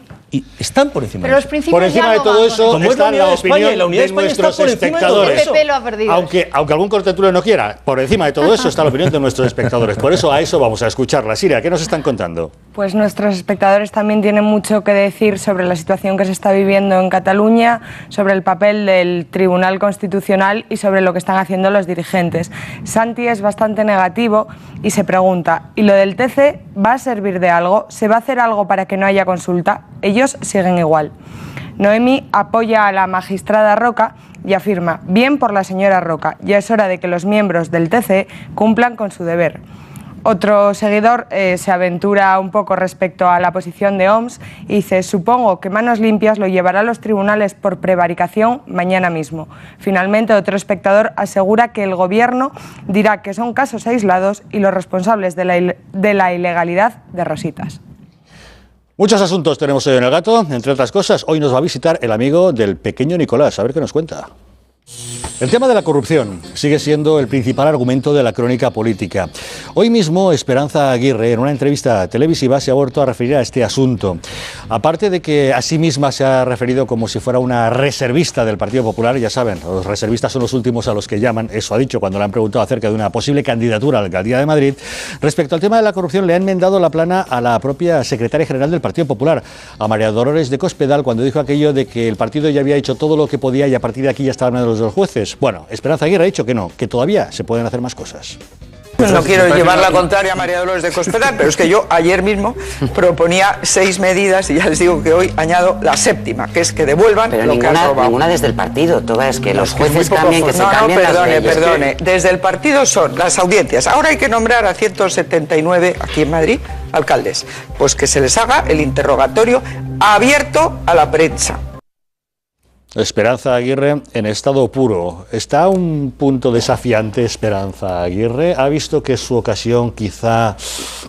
por encima pero de los principios por encima de todo eso como está la opinión de nuestros espectadores. El PP lo ha perdido. Aunque algún contertulio no quiera, por encima de todo eso está la opinión de nuestros espectadores. Por eso a eso vamos a escucharla. Siria, ¿qué nos están contando? Pues nuestros espectadores también tienen mucho que decir sobre la situación que se está viviendo en Cataluña, sobre el papel del Tribunal Constitucional y sobre lo que están haciendo los dirigentes. Santi es bastante negativo y se pregunta, ¿y lo del TC va a servir de algo? ¿Se va a hacer algo para que no haya consulta? Ellos siguen igual. Noemi apoya a la magistrada Roca y afirma: bien por la señora Roca, ya es hora de que los miembros del TC cumplan con su deber. Otro seguidor se aventura un poco respecto a la posición de Homs y dice: supongo que Manos Limpias lo llevará a los tribunales por prevaricación mañana mismo. Finalmente, otro espectador asegura que el gobierno dirá que son casos aislados y los responsables de la ilegalidad de Rositas. Muchos asuntos tenemos hoy en El Gato. Entre otras cosas, hoy nos va a visitar el amigo del pequeño Nicolás. A ver qué nos cuenta. El tema de la corrupción sigue siendo el principal argumento de la crónica política. Hoy mismo, Esperanza Aguirre, en una entrevista televisiva, se ha vuelto a referir a este asunto. Aparte de que a sí misma se ha referido como si fuera una reservista del Partido Popular, ya saben, los reservistas son los últimos a los que llaman, eso ha dicho cuando le han preguntado acerca de una posible candidatura a la alcaldía de Madrid. Respecto al tema de la corrupción, le ha enmendado la plana a la propia secretaria general del Partido Popular, a María Dolores de Cospedal, cuando dijo aquello de que el partido ya había hecho todo lo que podía y a partir de aquí ya estaban en los jueces. Bueno, Esperanza Aguirre ha dicho que no, que todavía se pueden hacer más cosas. No quiero llevar la contraria a María Dolores de Cospedal, pero es que yo ayer mismo proponía 6 medidas y ya les digo que hoy añado la 7ª, que es que devuelvan pero lo que han robado. Ninguna desde el partido, todas que los jueces cambien, que se cambien las leyes. Perdone, desde el partido son las audiencias. Ahora hay que nombrar a 179 aquí en Madrid alcaldes, pues que se les haga el interrogatorio abierto a la prensa. Esperanza Aguirre en estado puro. ¿Está a un punto desafiante Esperanza Aguirre? ¿Ha visto que es su ocasión, quizá,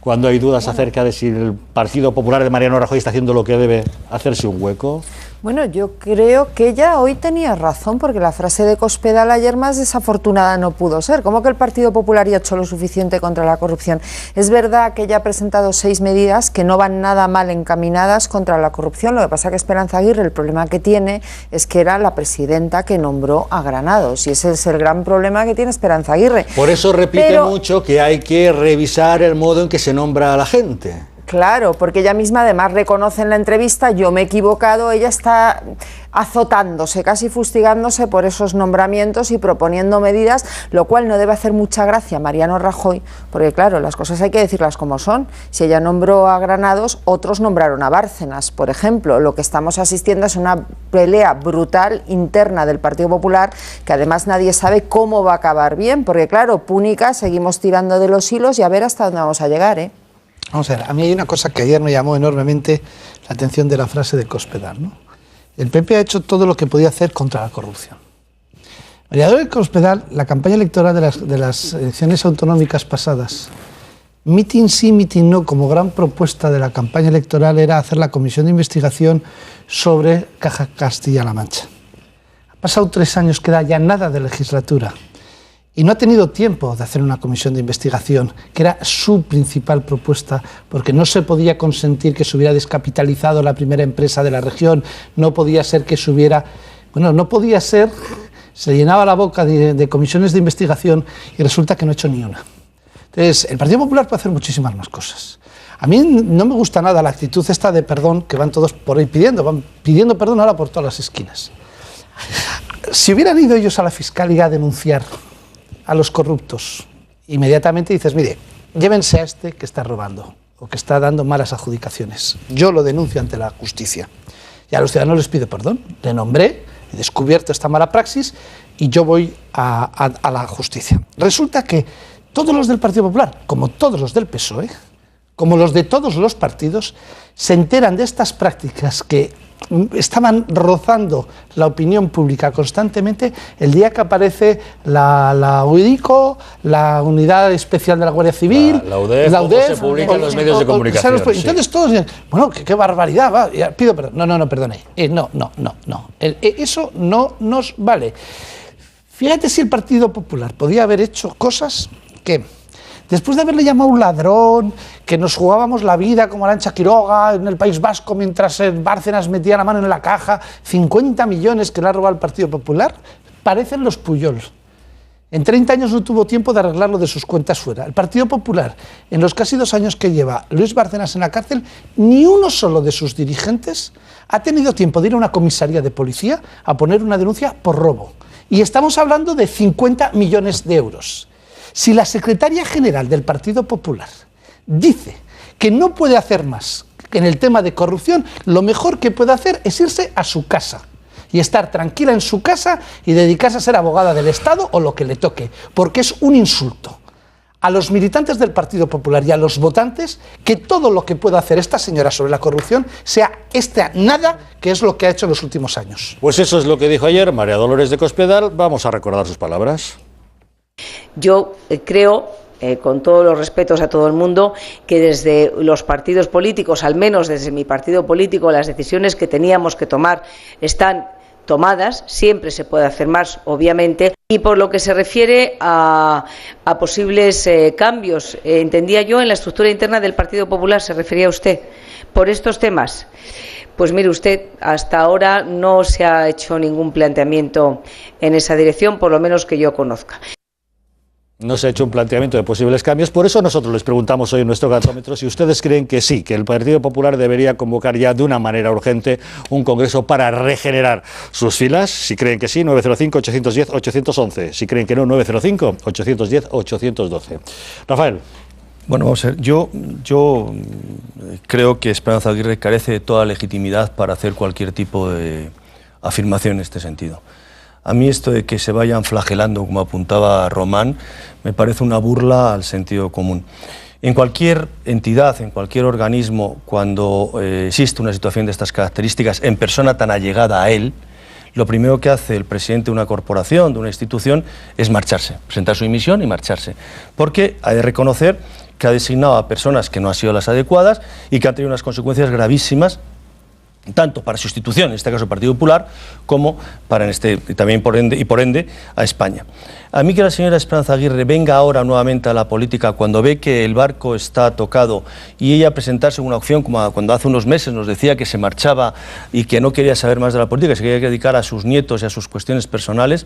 cuando hay dudas acerca de si el Partido Popular de Mariano Rajoy está haciendo lo que debe, hacerse un hueco? Bueno, yo creo que ella hoy tenía razón, porque la frase de Cospedal ayer más desafortunada no pudo ser. ¿Cómo que el Partido Popular ya ha hecho lo suficiente contra la corrupción? Es verdad que ella ha presentado 6 medidas que no van nada mal encaminadas contra la corrupción. Lo que pasa que Esperanza Aguirre, el problema que tiene es que era la presidenta que nombró a Granados, y ese es el gran problema que tiene Esperanza Aguirre. Por eso repite mucho que hay que revisar el modo en que se nombra a la gente. Claro, porque ella misma además reconoce en la entrevista: yo me he equivocado. Ella está azotándose, casi fustigándose por esos nombramientos y proponiendo medidas, lo cual no debe hacer mucha gracia a Mariano Rajoy, porque claro, las cosas hay que decirlas como son. Si ella nombró a Granados, otros nombraron a Bárcenas, por ejemplo. Lo que estamos asistiendo es una pelea brutal interna del Partido Popular, que además nadie sabe cómo va a acabar bien, porque claro, Púnica seguimos tirando de los hilos y a ver hasta dónde vamos a llegar, ¿eh? Vamos a ver, a mí hay una cosa que ayer me llamó enormemente la atención de la frase de Cospedal, ¿no? El PP ha hecho todo lo que podía hacer contra la corrupción. María Dolores de Cospedal, la campaña electoral de las elecciones autonómicas pasadas, mitin sí, mitin no, como gran propuesta de la campaña electoral era hacer la comisión de investigación sobre Caja Castilla-La Mancha. Ha pasado 3 años, queda ya nada de legislatura. Y no ha tenido tiempo de hacer una comisión de investigación, que era su principal propuesta, porque no se podía consentir que se hubiera descapitalizado la primera empresa de la región, no podía ser que se hubiera... Bueno, no podía ser, se llenaba la boca de comisiones de investigación y resulta que no ha hecho ni una. Entonces, el Partido Popular puede hacer muchísimas más cosas. A mí no me gusta nada la actitud esta de perdón, que van todos por ahí van pidiendo perdón ahora por todas las esquinas. Si hubieran ido ellos a la Fiscalía a denunciar a los corruptos, inmediatamente dices: mire, llévense a este que está robando o que está dando malas adjudicaciones. Yo lo denuncio ante la justicia. Y a los ciudadanos les pido perdón. Le nombré, he descubierto esta mala praxis y yo voy a la justicia. Resulta que todos los del Partido Popular, como todos los del PSOE, como los de todos los partidos, se enteran de estas prácticas que estaban rozando la opinión pública constantemente el día que aparece la UIDICO, la Unidad Especial de la Guardia Civil, la UDEF, se publica en los medios de comunicación. Entonces todos dicen: bueno, qué barbaridad, va, pido perdón. No, perdone. No. Eso no nos vale. Fíjate si el Partido Popular podía haber hecho cosas que, después de haberle llamado un ladrón, que nos jugábamos la vida como Arantxa Quiroga en el País Vasco mientras Bárcenas metía la mano en la caja, 50 millones que le ha robado el Partido Popular, parecen los Puyol. En 30 años no tuvo tiempo de arreglarlo de sus cuentas fuera. El Partido Popular, en los casi 2 años que lleva Luis Bárcenas en la cárcel, ni uno solo de sus dirigentes ha tenido tiempo de ir a una comisaría de policía a poner una denuncia por robo. Y estamos hablando de 50 millones de euros. Si la secretaria general del Partido Popular dice que no puede hacer más en el tema de corrupción, lo mejor que puede hacer es irse a su casa. y estar tranquila en su casa y dedicarse a ser abogada del Estado o lo que le toque, porque es un insulto a los militantes del Partido Popular y a los votantes que todo lo que pueda hacer esta señora sobre la corrupción sea nada, que es lo que ha hecho en los últimos años. Pues eso es lo que dijo ayer María Dolores de Cospedal. Vamos a recordar sus palabras. Yo creo, con todos los respetos a todo el mundo, que desde los partidos políticos, al menos desde mi partido político, las decisiones que teníamos que tomar están tomadas. Siempre se puede hacer más, obviamente. Y por lo que se refiere a posibles cambios, entendía yo en la estructura interna del Partido Popular, se refería usted, por estos temas. Pues mire usted, hasta ahora no se ha hecho ningún planteamiento en esa dirección, por lo menos que yo conozca. No se ha hecho un planteamiento de posibles cambios, por eso nosotros les preguntamos hoy en nuestro gasómetro si ustedes creen que sí, que el Partido Popular debería convocar ya de una manera urgente un congreso para regenerar sus filas. Si creen que sí, 905-810-811. Si creen que no, 905-810-812. Rafael. Bueno, vamos a ver, yo creo que Esperanza Aguirre carece de toda legitimidad para hacer cualquier tipo de afirmación en este sentido. A mí esto de que se vayan flagelando, como apuntaba Román, me parece una burla al sentido común. En cualquier entidad, en cualquier organismo, cuando existe una situación de estas características en persona tan allegada a él, lo primero que hace el presidente de una corporación, de una institución, es marcharse, presentar su dimisión y marcharse. Porque hay de reconocer que ha designado a personas que no han sido las adecuadas y que han tenido unas consecuencias gravísimas, tanto para su institución, en este caso el Partido Popular, como para también por ende a España. A mí que la señora Esperanza Aguirre venga ahora nuevamente a la política cuando ve que el barco está tocado y ella presentarse una opción como cuando hace unos meses nos decía que se marchaba y que no quería saber más de la política, que se quería dedicar a sus nietos y a sus cuestiones personales,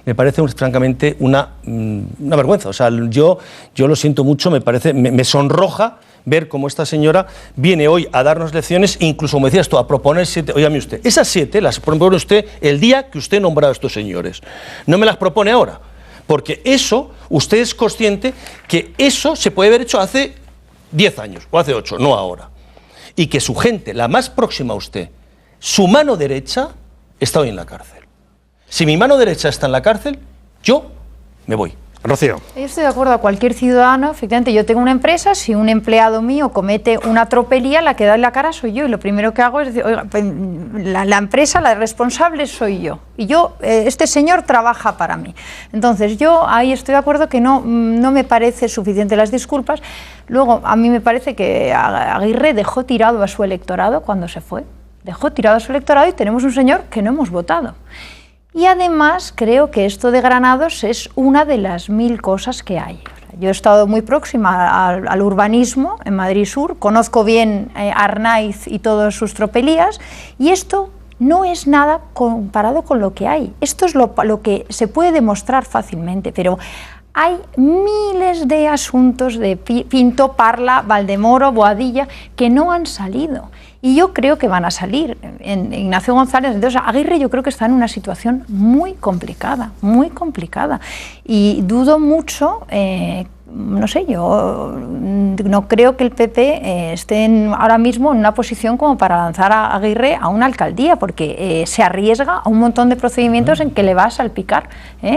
me parece francamente una vergüenza. O sea, yo lo siento mucho, me sonroja ver cómo esta señora viene hoy a darnos lecciones, incluso, como decías tú, a proponer 7, óigame usted, esas 7 las propone usted el día que usted ha nombrado a estos señores. No me las propone ahora, porque eso, usted es consciente que eso se puede haber hecho hace 10 años, o hace 8, no ahora. Y que su gente, la más próxima a usted, su mano derecha, está hoy en la cárcel. Si mi mano derecha está en la cárcel, yo me voy. Rocío. Yo estoy de acuerdo a cualquier ciudadano, efectivamente, yo tengo una empresa, si un empleado mío comete una tropelía, la que da en la cara soy yo, y lo primero que hago es decir, oiga, pues, la empresa, la responsable soy yo, y yo, este señor trabaja para mí. Entonces yo ahí estoy de acuerdo que no me parece suficiente las disculpas. Luego, a mí me parece que Aguirre dejó tirado a su electorado cuando se fue, dejó tirado a su electorado y tenemos un señor que no hemos votado. Y además creo que esto de Granados es una de las 1000 cosas que hay. Yo he estado muy próxima al urbanismo en Madrid Sur, conozco bien Arnaiz y todas sus tropelías, y esto no es nada comparado con lo que hay. Esto es lo que se puede demostrar fácilmente, pero hay miles de asuntos de Pinto, Parla, Valdemoro, Boadilla, que no han salido. Y yo creo que van a salir. Ignacio González, entonces Aguirre yo creo que está en una situación muy complicada, muy complicada. Y dudo mucho, no sé, yo no creo que el PP esté ahora mismo en una posición como para lanzar a Aguirre a una alcaldía, porque se arriesga a un montón de procedimientos en que le va a salpicar.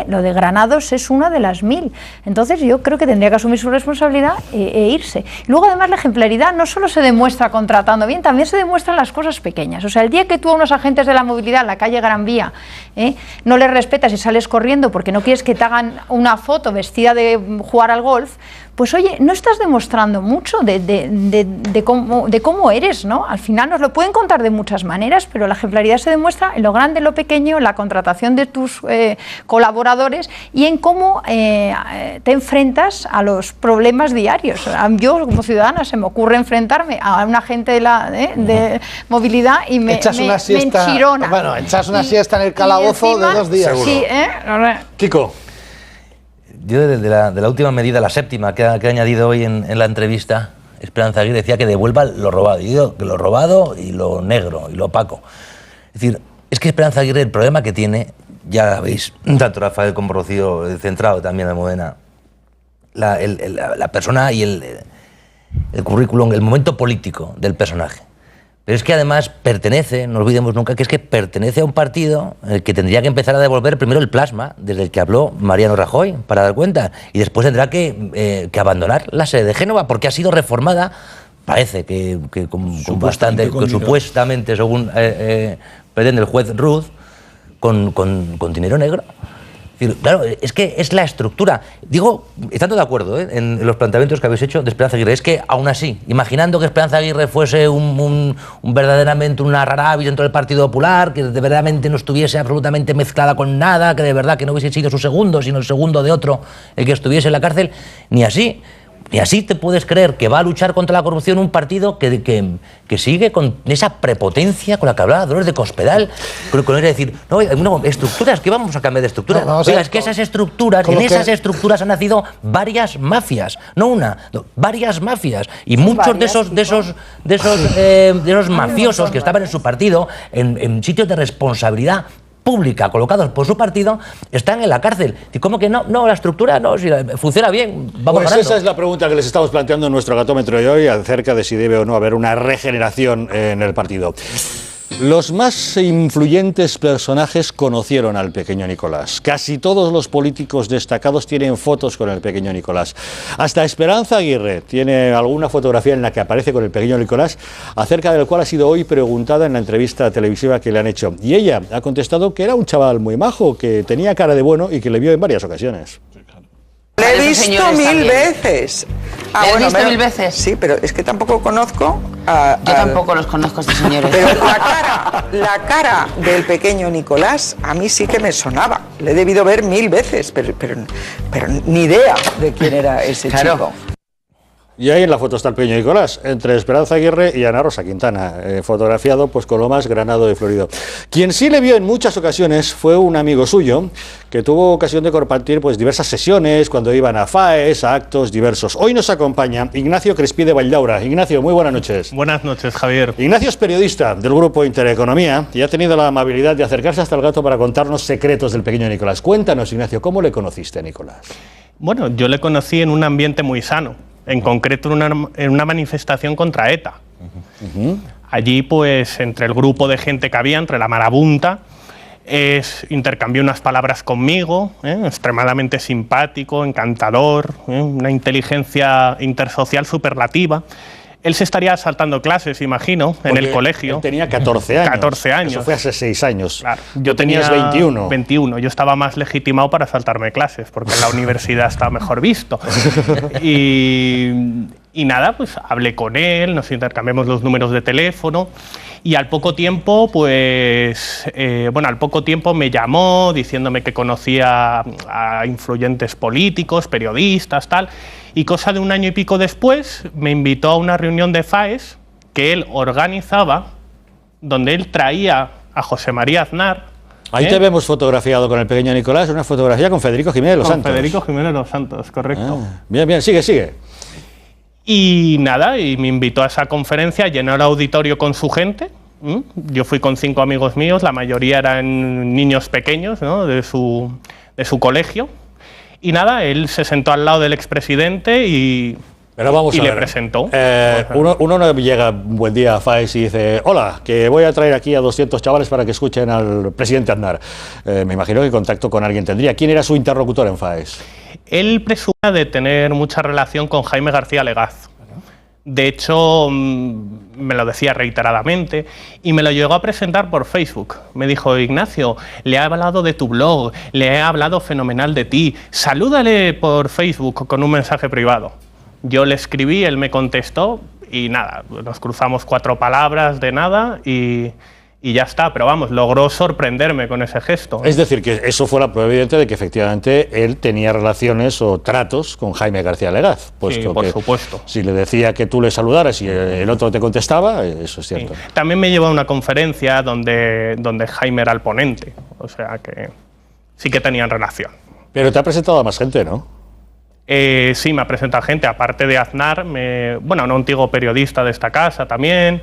Lo de Granados es una de las 1000. Entonces yo creo que tendría que asumir su responsabilidad e irse. Luego además la ejemplaridad no solo se demuestra contratando bien, también se demuestran las cosas pequeñas. O sea, el día que tú a unos agentes de la movilidad en la calle Gran Vía no les respetas y sales corriendo porque no quieres que te hagan una foto vestida de jugar al golf, pues oye, no estás demostrando mucho de cómo eres, ¿no? Al final nos lo pueden contar de muchas maneras, pero la ejemplaridad se demuestra en lo grande, en lo pequeño, en la contratación de tus colaboradores y en cómo te enfrentas a los problemas diarios. Yo, como ciudadana, se me ocurre enfrentarme a un agente de movilidad y me enchirona. Bueno, echas una siesta en el calabozo de 2 días. Sí, Kiko. Yo de la última medida, la séptima que ha añadido hoy en la entrevista, Esperanza Aguirre decía que devuelva lo robado. Y digo que lo robado y lo negro y lo opaco. Es decir, es que Esperanza Aguirre, el problema que tiene, ya veis, tanto Rafael como Rocío, centrado también en Almudena, la persona y el currículum, el momento político del personaje. Pero es que además pertenece, no olvidemos nunca, que es que pertenece a un partido que tendría que empezar a devolver primero el plasma, desde el que habló Mariano Rajoy, para dar cuenta, y después tendrá que abandonar la sede de Génova, porque ha sido reformada, parece que con bastante, que supuestamente, según pretende el juez Ruth, con dinero negro. Claro, es que es la estructura. Digo, estando de acuerdo en los planteamientos que habéis hecho de Esperanza Aguirre, es que aún así, imaginando que Esperanza Aguirre fuese verdaderamente una rara avis dentro del Partido Popular, que verdaderamente no estuviese absolutamente mezclada con nada, que de verdad que no hubiese sido su segundo, sino el segundo de otro el que estuviese en la cárcel, ni así te puedes creer que va a luchar contra la corrupción un partido que sigue con esa prepotencia con la que hablaba Dolores de Cospedal, con decir, no, estructuras, ¿qué vamos a cambiar de estructuras? Oiga, es que esas estructuras, en esas estructuras han nacido varias mafias, no una, varias mafias, y muchos de esos mafiosos que estaban en su partido, en sitios de responsabilidad pública colocados por su partido, están en la cárcel. ¿Y cómo que no? No, la estructura no, si funciona bien, vamos ganando. Esa es la pregunta que les estamos planteando en nuestro gatómetro de hoy, acerca de si debe o no haber una regeneración en el partido. Los más influyentes personajes conocieron al pequeño Nicolás. Casi todos los políticos destacados tienen fotos con el pequeño Nicolás. Hasta Esperanza Aguirre tiene alguna fotografía en la que aparece con el pequeño Nicolás, acerca del cual ha sido hoy preguntada en la entrevista televisiva que le han hecho. Y ella ha contestado que era un chaval muy majo, que tenía cara de bueno y que le vio en varias ocasiones. Le he visto mil veces. ¿Le has visto mil veces? Sí, pero es que tampoco conozco Yo tampoco los conozco a estos señores. Pero la cara del pequeño Nicolás a mí sí que me sonaba. Le he debido ver mil veces, pero ni idea de quién era ese chico. Y ahí en la foto está el pequeño Nicolás, entre Esperanza Aguirre y Ana Rosa Quintana, fotografiado pues con lo más granado y florido. Quien sí le vio en muchas ocasiones fue un amigo suyo, que tuvo ocasión de compartir pues diversas sesiones cuando iban a FAES, a actos diversos. Hoy nos acompaña Ignacio Crespí de Valldaura. Ignacio, muy buenas noches. Buenas noches, Javier. Ignacio es periodista del grupo Intereconomía y ha tenido la amabilidad de acercarse hasta el gato para contarnos secretos del pequeño Nicolás. Cuéntanos, Ignacio, ¿cómo le conociste a Nicolás? Bueno, yo le conocí en un ambiente muy sano. En concreto en una manifestación contra ETA. Allí, pues, entre el grupo de gente que había, entre la marabunta, intercambió unas palabras conmigo, extremadamente simpático, encantador, una inteligencia intersocial superlativa. Él se estaría saltando clases, imagino, en el colegio. Él tenía 14 años. 14 años. Eso fue hace 6 años. Claro. Yo tenía 21. 21. Yo estaba más legitimado para saltarme clases, porque en la universidad estaba mejor visto. Y nada, pues hablé con él, nos intercambiamos los números de teléfono. Y al poco tiempo, pues, al poco tiempo me llamó diciéndome que conocía a influyentes políticos, periodistas, tal. Y cosa de un año y pico después, me invitó a una reunión de FAES que él organizaba, donde él traía a José María Aznar. Ahí te vemos fotografiado con el pequeño Nicolás, una fotografía con Federico Jiménez de los Santos. Con Federico Jiménez de los Santos, correcto. Bien, sigue. Y nada, y me invitó a esa conferencia, llenó el auditorio con su gente. Yo fui con 5 amigos míos, la mayoría eran niños pequeños, ¿no?, de su colegio. Y nada, él se sentó al lado del expresidente y le presentó. Uno no llega un buen día a FAES y dice: hola, que voy a traer aquí a 200 chavales para que escuchen al presidente Aznar. Me imagino que contacto con alguien tendría. ¿Quién era su interlocutor en FAES? Él presumía de tener mucha relación con Jaime García Legaz. De hecho, me lo decía reiteradamente y me lo llegó a presentar por Facebook. Me dijo: Ignacio, le he hablado de tu blog, le he hablado fenomenal de ti, salúdale por Facebook con un mensaje privado. Yo le escribí, él me contestó y nada, nos cruzamos 4 palabras de nada y ya está, pero vamos, logró sorprenderme con ese gesto. Es decir, que eso fue la prueba evidente de que efectivamente él tenía relaciones o tratos con Jaime García Legaz. Sí, por supuesto. Si le decía que tú le saludaras y el otro te contestaba, eso es cierto. Sí. También me llevó a una conferencia donde Jaime era el ponente, o sea que sí que tenían relación. Pero te ha presentado a más gente, ¿no? Sí, me ha presentado gente, aparte de Aznar, un antiguo periodista de esta casa también.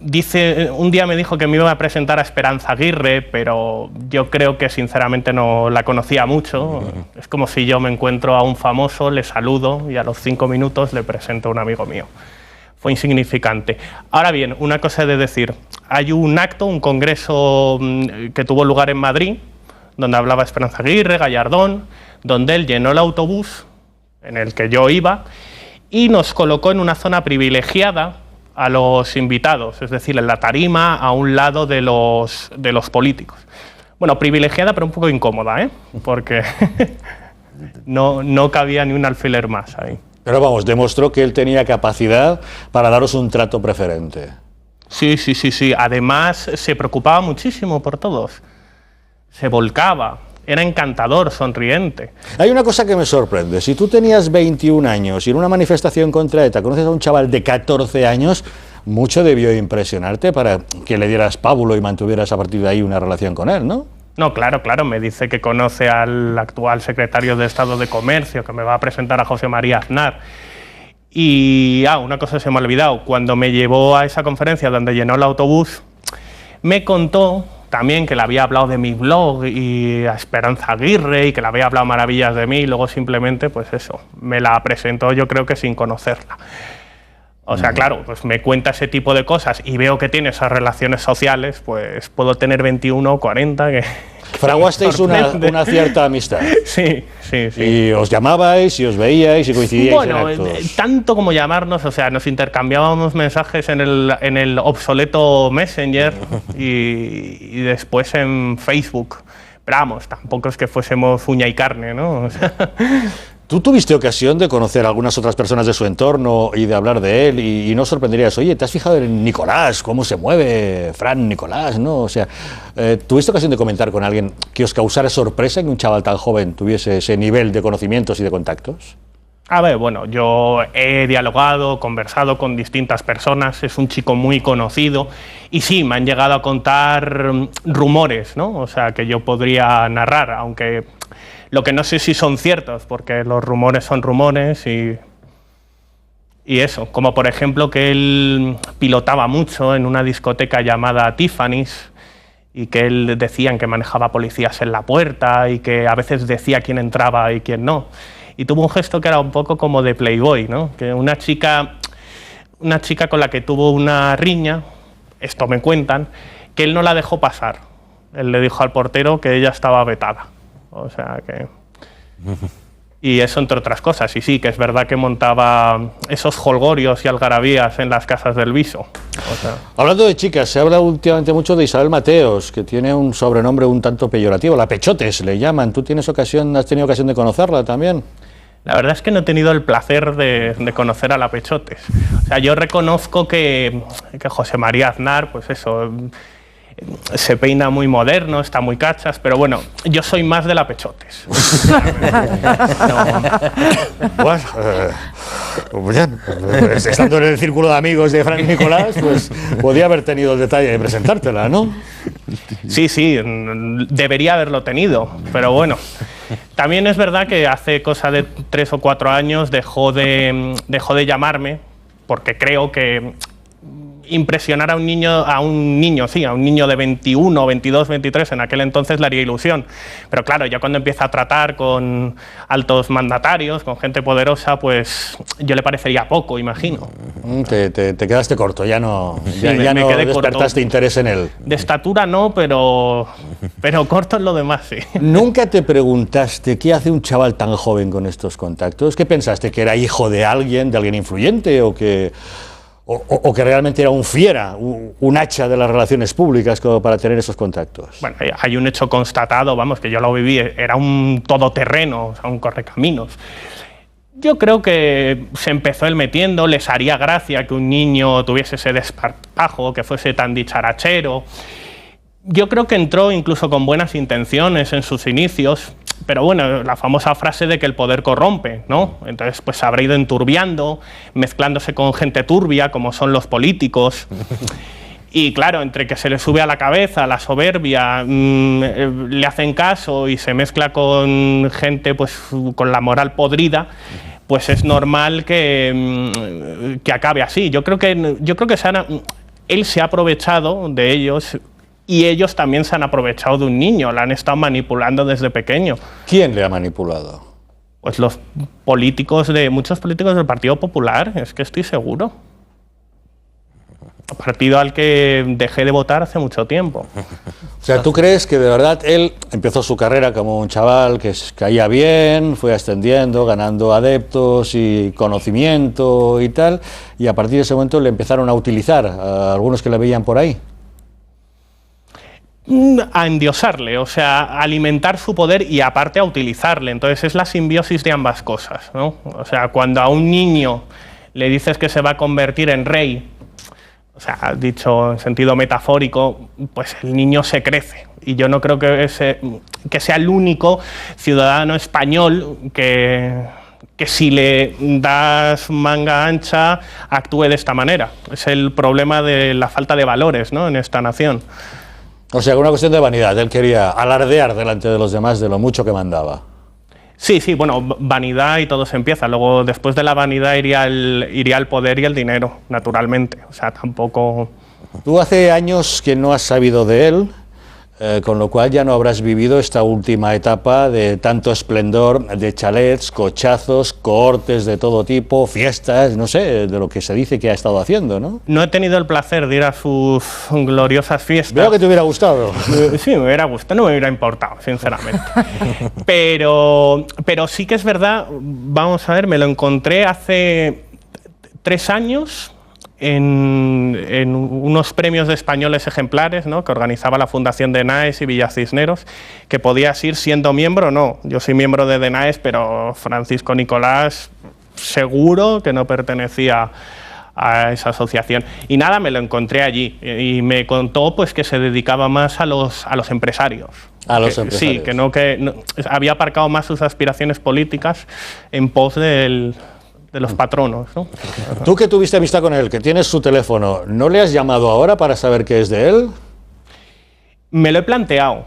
Un día me dijo que me iba a presentar a Esperanza Aguirre, pero yo creo que sinceramente no la conocía mucho. Es como si yo me encuentro a un famoso, le saludo y a los 5 minutos le presento a un amigo mío. fue insignificante. Ahora bien, una cosa he de decir, hay un acto, un congreso que tuvo lugar en Madrid, donde hablaba Esperanza Aguirre, Gallardón, donde él llenó el autobús en el que yo iba y nos colocó en una zona privilegiada a los invitados, es decir, en la tarima a un lado de los políticos. Bueno, privilegiada pero un poco incómoda, ¿eh? Porque no cabía ni un alfiler más ahí. Pero vamos, demostró que él tenía capacidad para daros un trato preferente. Sí. Además, se preocupaba muchísimo por todos. Se volcaba. Era encantador, sonriente. Hay una cosa que me sorprende. Si tú tenías 21 años y en una manifestación contra ETA conoces a un chaval de 14 años, mucho debió impresionarte para que le dieras pábulo y mantuvieras a partir de ahí una relación con él, ¿no? No, claro, me dice que conoce al actual secretario de Estado de Comercio, que me va a presentar a José María Aznar. Y una cosa se me ha olvidado, cuando me llevó a esa conferencia donde llenó el autobús, me contó también que le había hablado de mi blog y a Esperanza Aguirre y que le había hablado maravillas de mí y luego simplemente, pues eso, me la presentó yo creo que sin conocerla. O sea, claro, pues me cuenta ese tipo de cosas y veo que tiene esas relaciones sociales, pues puedo tener 21 o 40 que... Fraguasteis una cierta amistad. Sí. Y os llamabais y os veíais y coincidíais en actos. Bueno, tanto como llamarnos, o sea, nos intercambiábamos mensajes en el obsoleto Messenger y después en Facebook. Pero vamos, tampoco es que fuésemos uña y carne, ¿no? O sea, ¿tú tuviste ocasión de conocer a algunas otras personas de su entorno y de hablar de él y no sorprenderías, oye, ¿te has fijado en Nicolás, cómo se mueve Fran Nicolás, no? O sea, ¿tuviste ocasión de comentar con alguien que os causara sorpresa que un chaval tan joven tuviese ese nivel de conocimientos y de contactos? A ver, bueno, yo he dialogado, conversado con distintas personas, es un chico muy conocido y sí, me han llegado a contar rumores, ¿no? O sea, que yo podría narrar, aunque... Lo que no sé si son ciertos, porque los rumores son rumores y eso, como por ejemplo que él pilotaba mucho en una discoteca llamada Tiffany's y que él decían que manejaba policías en la puerta y que a veces decía quién entraba y quién no. Y tuvo un gesto que era un poco como de Playboy, ¿no? Que una chica con la que tuvo una riña, esto me cuentan, que él no la dejó pasar. Él le dijo al portero que ella estaba vetada. O sea que... Y eso entre otras cosas. Y sí, que es verdad que montaba esos jolgorios y algarabías en las casas del Viso. O sea... Hablando de chicas, se habla últimamente mucho de Isabel Mateos, que tiene un sobrenombre un tanto peyorativo, la Pechotes le llaman. ¿Tú has tenido ocasión de conocerla también? La verdad es que no he tenido el placer de conocer a la Pechotes. O sea, yo reconozco que José María Aznar, pues eso... se peina muy moderno, está muy cachas, pero bueno, yo soy más de la Pechotes. Bueno, estando en el círculo de amigos de Fran Nicolás, pues podía haber tenido el detalle de presentártela, ¿no? Sí, debería haberlo tenido, pero bueno. También es verdad que hace cosa de 3 o 4 años dejó de llamarme, porque creo que impresionar a un niño de 21, 22, 23, en aquel entonces le haría ilusión. Pero claro, ya cuando empieza a tratar con altos mandatarios, con gente poderosa, pues yo le parecería poco, imagino. Te quedaste corto, ya no despertaste corto. Interés en él. De estatura no, pero corto en lo demás, sí. ¿Nunca te preguntaste qué hace un chaval tan joven con estos contactos? ¿Qué pensaste? ¿Que era hijo de alguien influyente o que realmente era un fiera, un hacha de las relaciones públicas como para tener esos contactos? Bueno, hay un hecho constatado, vamos, que yo lo viví, era un todoterreno, o sea, un correcaminos. Yo creo que se empezó él metiendo, les haría gracia que un niño tuviese ese desparpajo, que fuese tan dicharachero. Yo creo que entró incluso con buenas intenciones en sus inicios, pero bueno, la famosa frase de que el poder corrompe, ¿no? Entonces, pues habrá ido enturbiando, mezclándose con gente turbia, como son los políticos. Y claro, entre que se le sube a la cabeza la soberbia, le hacen caso y se mezcla con gente pues con la moral podrida, pues es normal que acabe así. Yo creo que él se ha aprovechado de ellos. Y ellos también se han aprovechado de un niño, la han estado manipulando desde pequeño. ¿Quién le ha manipulado? Pues muchos políticos del Partido Popular, es que estoy seguro. partido al que dejé de votar hace mucho tiempo. O sea, ¿tú crees que de verdad él empezó su carrera como un chaval que caía bien, fue ascendiendo, ganando adeptos y conocimiento y tal, y a partir de ese momento le empezaron a utilizar a algunos que le veían por ahí? A endiosarle, o sea, a alimentar su poder y aparte a utilizarle. Entonces es la simbiosis de ambas cosas, ¿no? O sea, cuando a un niño le dices que se va a convertir en rey, o sea, dicho en sentido metafórico, pues el niño se crece. Y yo no creo que sea el único ciudadano español que si le das manga ancha actúe de esta manera. Es el problema de la falta de valores, ¿no?, en esta nación. O sea, una cuestión de vanidad. Él quería alardear delante de los demás de lo mucho que mandaba. Sí, bueno, vanidad y todo se empieza. Luego, después de la vanidad, iría el poder y el dinero, naturalmente. O sea, tampoco... Tú hace años que no has sabido de él, con lo cual ya no habrás vivido esta última etapa de tanto esplendor, de chalets, cochazos, cohortes de todo tipo, fiestas, no sé, de lo que se dice que ha estado haciendo, ¿no? No he tenido el placer de ir a sus gloriosas fiestas. Veo que te hubiera gustado. Sí, me hubiera gustado, no me hubiera importado, sinceramente. Pero sí que es verdad, vamos a ver, me lo encontré hace 3 años... En unos premios de españoles ejemplares, ¿no?, que organizaba la Fundación DENAES y Villa Cisneros, que podías ir siendo miembro, no, yo soy miembro de DENAES, pero Francisco Nicolás seguro que no pertenecía a esa asociación. Y nada, me lo encontré allí y me contó pues que se dedicaba más a los empresarios. A los empresarios. Sí, que no había aparcado más sus aspiraciones políticas en pos de los patronos, ¿no? Tú que tuviste amistad con él, que tienes su teléfono, ¿no le has llamado ahora para saber qué es de él? Me lo he planteado.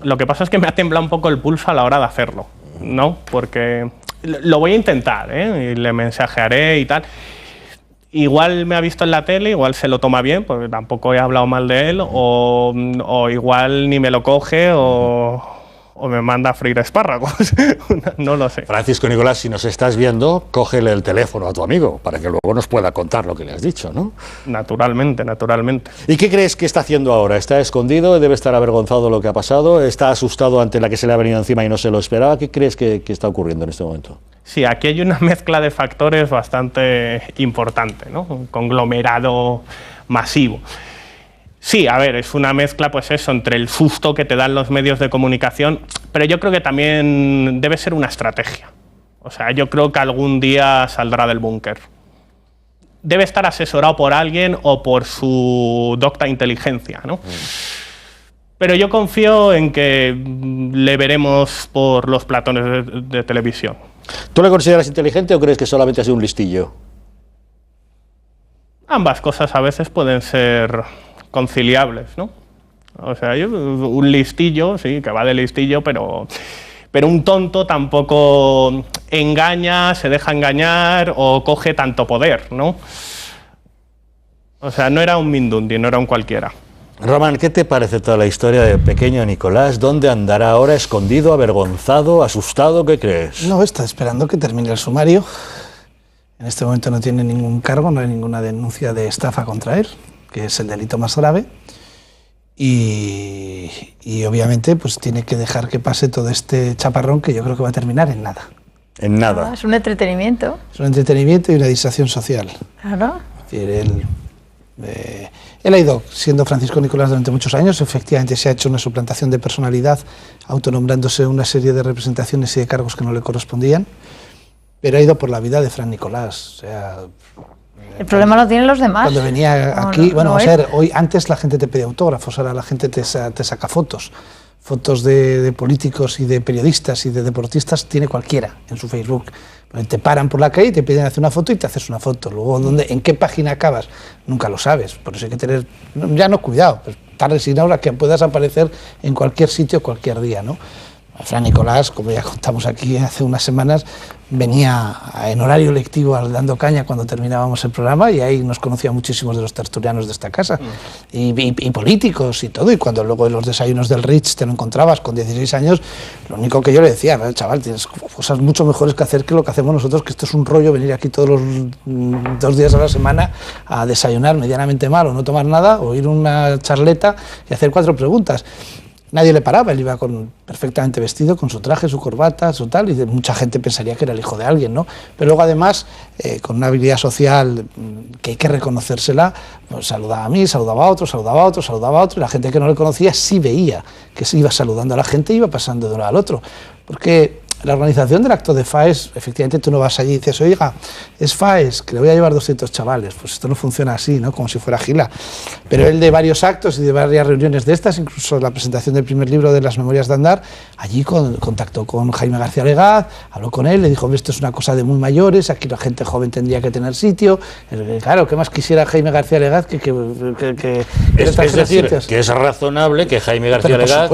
Lo que pasa es que me ha temblado un poco el pulso a la hora de hacerlo, ¿no? Porque lo voy a intentar, ¿eh? Y le mensajearé y tal. Igual me ha visto en la tele, igual se lo toma bien, porque tampoco he hablado mal de él, o igual ni me lo coge, o me manda a freír espárragos, no lo sé. Francisco Nicolás, si nos estás viendo, cógele el teléfono a tu amigo, para que luego nos pueda contar lo que le has dicho, ¿no? Naturalmente. ¿Y qué crees que está haciendo ahora? ¿Está escondido? ¿Debe estar avergonzado de lo que ha pasado? ¿Está asustado ante la que se le ha venido encima y no se lo esperaba? ¿Qué crees que está ocurriendo en este momento? Sí, aquí hay una mezcla de factores bastante importante, ¿no? Un conglomerado masivo. Sí, a ver, es una mezcla, pues eso, entre el susto que te dan los medios de comunicación, pero yo creo que también debe ser una estrategia. O sea, yo creo que algún día saldrá del búnker. Debe estar asesorado por alguien o por su docta inteligencia, ¿no? Pero yo confío en que le veremos por los platones de televisión. ¿Tú le consideras inteligente o crees que solamente ha sido un listillo? Ambas cosas a veces pueden ser conciliables, ¿no? O sea, un listillo, sí, que va de listillo, pero un tonto tampoco engaña, se deja engañar o coge tanto poder, ¿no? O sea, no era un mindundi, no era un cualquiera. Román, ¿qué te parece toda la historia de pequeño Nicolás? ¿Dónde andará ahora? ¿Escondido, avergonzado, asustado? ¿Qué crees? No, está esperando que termine el sumario. En este momento no tiene ningún cargo, no hay ninguna denuncia de estafa contra él, que es el delito más grave, y obviamente pues tiene que dejar que pase todo este chaparrón que yo creo que va a terminar en nada. En nada. Es un entretenimiento. Es un entretenimiento y una distracción social. Claro. Es decir, él ha ido siendo Francisco Nicolás durante muchos años, efectivamente se ha hecho una suplantación de personalidad, autonombrándose una serie de representaciones y de cargos que no le correspondían, pero ha ido por la vida de Fran Nicolás, o sea... El problema lo tienen los demás. Cuando venía aquí, vamos a ver, hoy antes la gente te pedía autógrafos, ahora la gente te saca fotos de políticos y de periodistas y de deportistas, tiene cualquiera en su Facebook. Te paran por la calle, te piden hacer una foto y te haces una foto. Luego, ¿en qué página acabas? Nunca lo sabes, por eso hay que tener, ya no cuidado, pues, estar resignado a que puedas aparecer en cualquier sitio, cualquier día, ¿no? Fran Nicolás, como ya contamos aquí hace unas semanas, venía en horario lectivo dando caña cuando terminábamos el programa y ahí nos conocía muchísimos de los tertulianos de esta casa y políticos y todo, y cuando luego en los desayunos del Ritz te lo encontrabas con 16 años, lo único que yo le decía, chaval, tienes cosas mucho mejores que hacer que lo que hacemos nosotros, que esto es un rollo venir aquí todos los 2 días a la semana a desayunar medianamente mal o no tomar nada, o ir a una charleta y hacer 4 preguntas. Nadie le paraba, él iba perfectamente vestido, con su traje, su corbata, su tal, y mucha gente pensaría que era el hijo de alguien, ¿no? Pero luego además, con una habilidad social que hay que reconocérsela, pues saludaba a mí, saludaba a otro, saludaba a otro, saludaba a otro, y la gente que no le conocía sí veía que se iba saludando a la gente y iba pasando de uno al otro. Porque la organización del acto de FAES, efectivamente tú no vas allí y dices, oiga, es FAES, que le voy a llevar 200 chavales, pues esto no funciona así, ¿no? Como si fuera Gila. Pero él de varios actos y de varias reuniones de estas, incluso la presentación del primer libro de las Memorias de Aznar, allí contactó con Jaime García Legaz, habló con él, le dijo, esto es una cosa de muy mayores, aquí la gente joven tendría que tener sitio. Claro, ¿qué más quisiera Jaime García Legaz que es decir, sitios? Que es razonable que Jaime García Legaz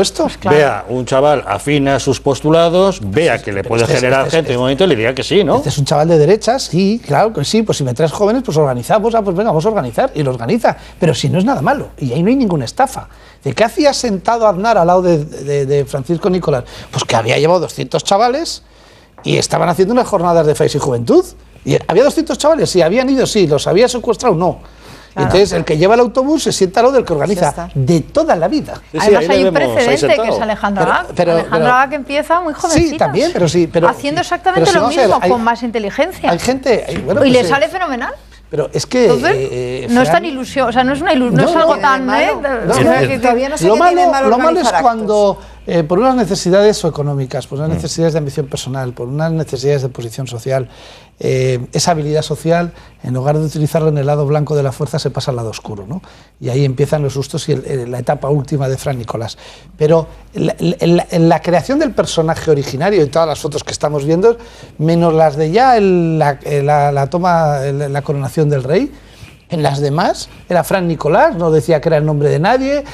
vea un chaval afín a sus postulados, vea que le puede generar gente en un momento y le diría que sí, ¿no? Este es un chaval de derechas, sí, claro que sí, pues si me traes jóvenes, pues organizamos, pues venga, vamos a organizar, y lo organiza, pero si no es nada malo, y ahí no hay ninguna estafa. ¿De qué hacía sentado Aznar al lado de Francisco Nicolás? Pues que había llevado 200 chavales y estaban haciendo unas jornadas de FAES y Juventud, y había 200 chavales, sí, habían ido, sí, los había secuestrado, no. Claro. Entonces, el que lleva el autobús se sienta al lado del que organiza, de toda la vida. Sí, además hay un precedente que es Alejandro Agag. Alejandro Agag que empieza muy jovencito. Sí, también, pero haciendo exactamente lo mismo, con más inteligencia. Hay gente... Bueno, y le sale fenomenal. Pero es que... Entonces, no es tan ilusión, o sea, no es una ilusión, no es algo tan... Todavía no sé lo qué tiene malo lo malo es organizar cuando, por unas necesidades económicas, por unas necesidades de ambición personal, por unas necesidades de posición social, esa habilidad social, en lugar de utilizarla en el lado blanco de la fuerza, se pasa al lado oscuro, ¿no? Y ahí empiezan los sustos y la etapa última de Fran Nicolás. Pero la creación del personaje originario y todas las fotos que estamos viendo, menos las de ya la toma, la coronación del rey, en las demás era Fran Nicolás, no decía que era el nombre de nadie,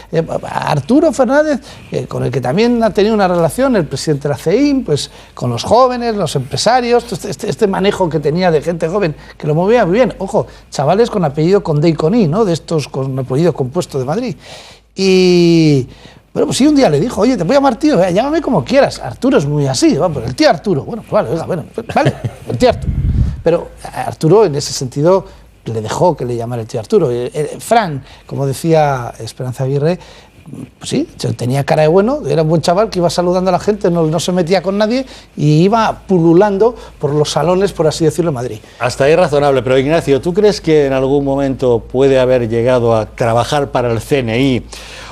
Arturo Fernández, con el que también ha tenido una relación el presidente de la CEIM, pues con los jóvenes, los empresarios, este manejo que tenía de gente joven, que lo movía muy bien, ojo, chavales con apellido Condé y con I, ¿no? De estos con apellido compuesto de Madrid. Y bueno, pues sí, un día le dijo, oye, te voy a llamar tío, llámame como quieras, Arturo es muy así, va, pues el tío Arturo, bueno, pues vale, oiga, bueno, vale, el tío Arturo. Pero Arturo en ese sentido le dejó que le llamara el tío Arturo. Fran, como decía Esperanza Aguirre, pues sí, tenía cara de bueno, era un buen chaval que iba saludando a la gente, no se metía con nadie y iba pululando por los salones, por así decirlo, en Madrid. Hasta ahí razonable, pero Ignacio, ¿tú crees que en algún momento puede haber llegado a trabajar para el CNI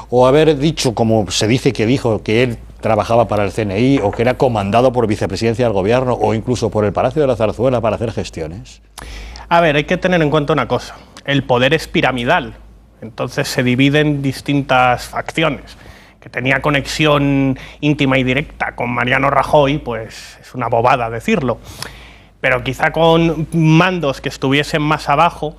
o haber dicho, como se dice que dijo, que él trabajaba para el CNI o que era comandado por vicepresidencia del gobierno o incluso por el Palacio de la Zarzuela para hacer gestiones? A ver, hay que tener en cuenta una cosa, el poder es piramidal, entonces se divide en distintas facciones. Que tenía conexión íntima y directa con Mariano Rajoy, pues es una bobada decirlo, pero quizá con mandos que estuviesen más abajo,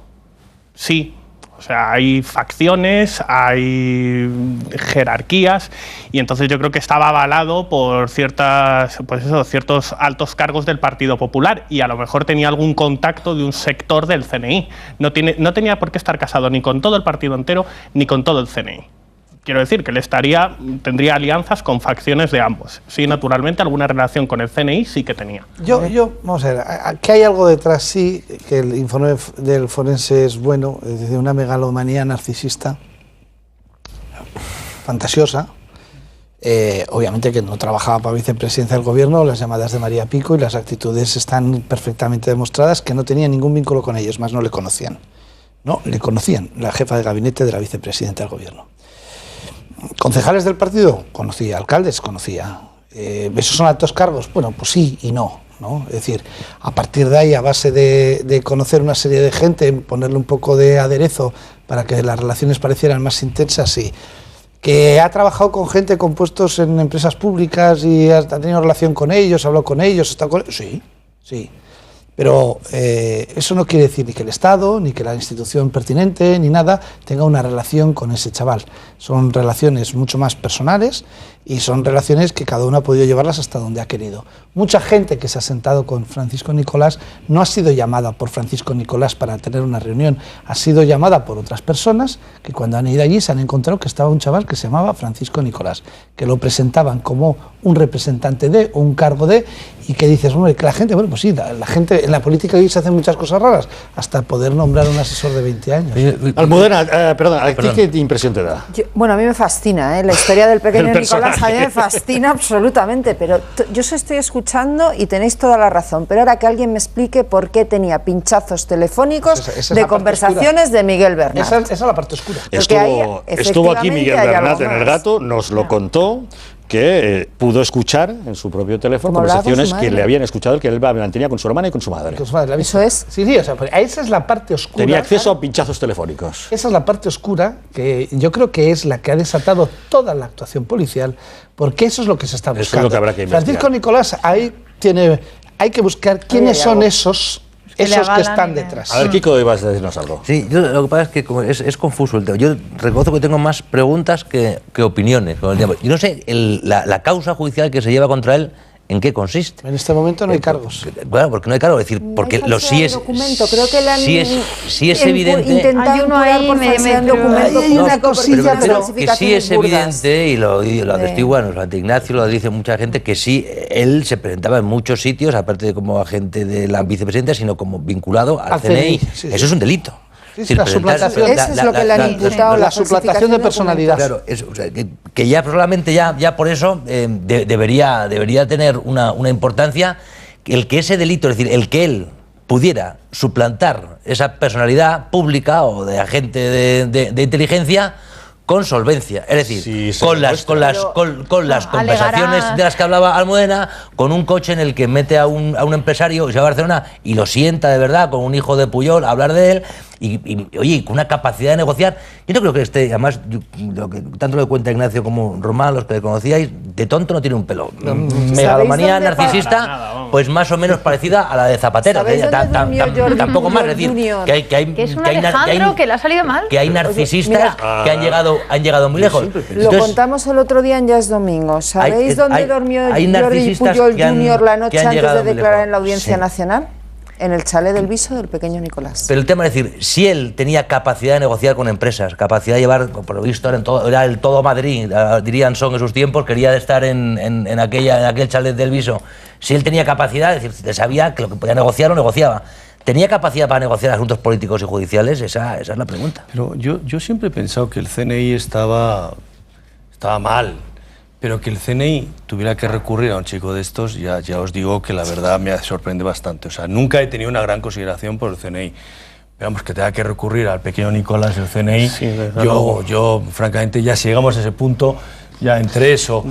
sí. O sea, hay facciones, hay jerarquías y entonces yo creo que estaba avalado por ciertos altos cargos del Partido Popular y a lo mejor tenía algún contacto de un sector del CNI. No tenía por qué estar casado ni con todo el partido entero ni con todo el CNI. Quiero decir que tendría alianzas con facciones de ambos. Sí, naturalmente, alguna relación con el CNI sí que tenía. Vamos a ver, aquí hay algo detrás, sí, que el informe del forense es bueno, es decir, una megalomanía narcisista, fantasiosa. Obviamente que no trabajaba para vicepresidencia del gobierno, las llamadas de María Pico y las actitudes están perfectamente demostradas que no tenía ningún vínculo con ellos, más no le conocían. No, le conocían, la jefa de gabinete de la vicepresidenta del gobierno. ¿Concejales del partido? Conocía. ¿Alcaldes? Conocía. ¿Esos son altos cargos? Bueno, pues sí y no, ¿no? Es decir, a partir de ahí, a base de conocer una serie de gente, ponerle un poco de aderezo para que las relaciones parecieran más intensas, sí. ¿Que ha trabajado con gente con puestos en empresas públicas y ha tenido relación con ellos, habló con ellos, está con... Sí, sí. Pero eso no quiere decir ni que el Estado, ni que la institución pertinente, ni nada, tenga una relación con ese chaval. Son relaciones mucho más personales y son relaciones que cada uno ha podido llevarlas hasta donde ha querido. Mucha gente que se ha sentado con Francisco Nicolás no ha sido llamada por Francisco Nicolás para tener una reunión, ha sido llamada por otras personas que cuando han ido allí se han encontrado que estaba un chaval que se llamaba Francisco Nicolás, que lo presentaban como un representante de, o un cargo de, y que dices, hombre, que la gente, bueno, pues sí, la gente en la política hoy se hacen muchas cosas raras, hasta poder nombrar un asesor de 20 años. Almudena, perdón, ¿a ti qué impresión te da? Bueno, a mí me fascina, la historia del pequeño Nicolás a mí me fascina absolutamente, pero yo os estoy escuchando y tenéis toda la razón, pero ahora que alguien me explique por qué tenía pinchazos telefónicos de conversaciones de Miguel Bernat. Esa es la parte oscura. Estuvo aquí Miguel Bernat en El Gato, nos lo contó, que pudo escuchar en su propio teléfono conversaciones que le habían escuchado, que él mantenía con su hermana y con su madre. ¿Eso es? Sí, o sea, esa es la parte oscura. Tenía acceso a pinchazos telefónicos. Esa es la parte oscura que yo creo que es la que ha desatado toda la actuación policial, porque eso es lo que se está buscando. Eso es lo que habrá que investigar. Francisco Nicolás, hay que buscar quiénes son esos que están detrás. A ver, Kiko, ibas a decirnos algo. Sí, yo lo que pasa es que como es confuso el tema. Yo reconozco que tengo más preguntas que opiniones con el tiempo. Yo no sé la causa judicial que se lleva contra él, ¿en qué consiste? En este momento no hay cargos. Claro, porque no hay cargos. Es decir, porque no sí es... Creo que sí es evidente... Intentado imputar por falsedad en documento. Hay una cosilla, pero que sí es evidente, y lo atestigua Santi Ignacio, lo dice mucha gente, que sí, él se presentaba en muchos sitios, aparte de como agente de la vicepresidenta, sino como vinculado al CNI. Sí. Eso es un delito. Sí, la suplantación, eso es lo que le han imputado, la suplantación de personalidad. Claro, o sea, que ya solamente ya por eso debería tener una importancia el que ese delito, es decir, el que él pudiera suplantar esa personalidad pública o de agente de inteligencia con solvencia, es decir, con las conversaciones de las que hablaba Almudena, con un coche en el que mete a un empresario y se va a Barcelona y lo sienta de verdad, con un hijo de Puyol, a hablar de él, y oye, con una capacidad de negociar. Yo no creo que además, tanto lo que cuenta Ignacio como Román, los que le conocíais, de tonto no tiene un pelo. Megalomanía narcisista, pues más o menos parecida a la de Zapatero. Tampoco más, es decir, que es un Alejandro que le ha salido mal. Que hay narcisistas que han llegado muy lejos. Lo contamos el otro día en Ya es Domingo. ¿Sabéis dónde durmió Jordi Puyol Jr. la noche antes de declarar en la Audiencia Nacional? En el chalet del Viso del pequeño Nicolás. Pero el tema es decir, si él tenía capacidad de negociar con empresas, capacidad de llevar, por lo visto era el todo Madrid, dirían Son en sus tiempos, quería estar en aquel chalet del Viso. Si él tenía capacidad, es decir, sabía que lo que podía negociar lo negociaba. ¿Tenía capacidad para negociar asuntos políticos y judiciales? Esa es la pregunta. Pero yo siempre he pensado que el CNI estaba mal. Pero que el CNI tuviera que recurrir a un chico de estos, ya os digo que la verdad me sorprende bastante. O sea, nunca he tenido una gran consideración por el CNI. Pero vamos, que tenga que recurrir al pequeño Nicolás, el CNI, sí, yo francamente, ya si llegamos a ese punto, ya entre eso,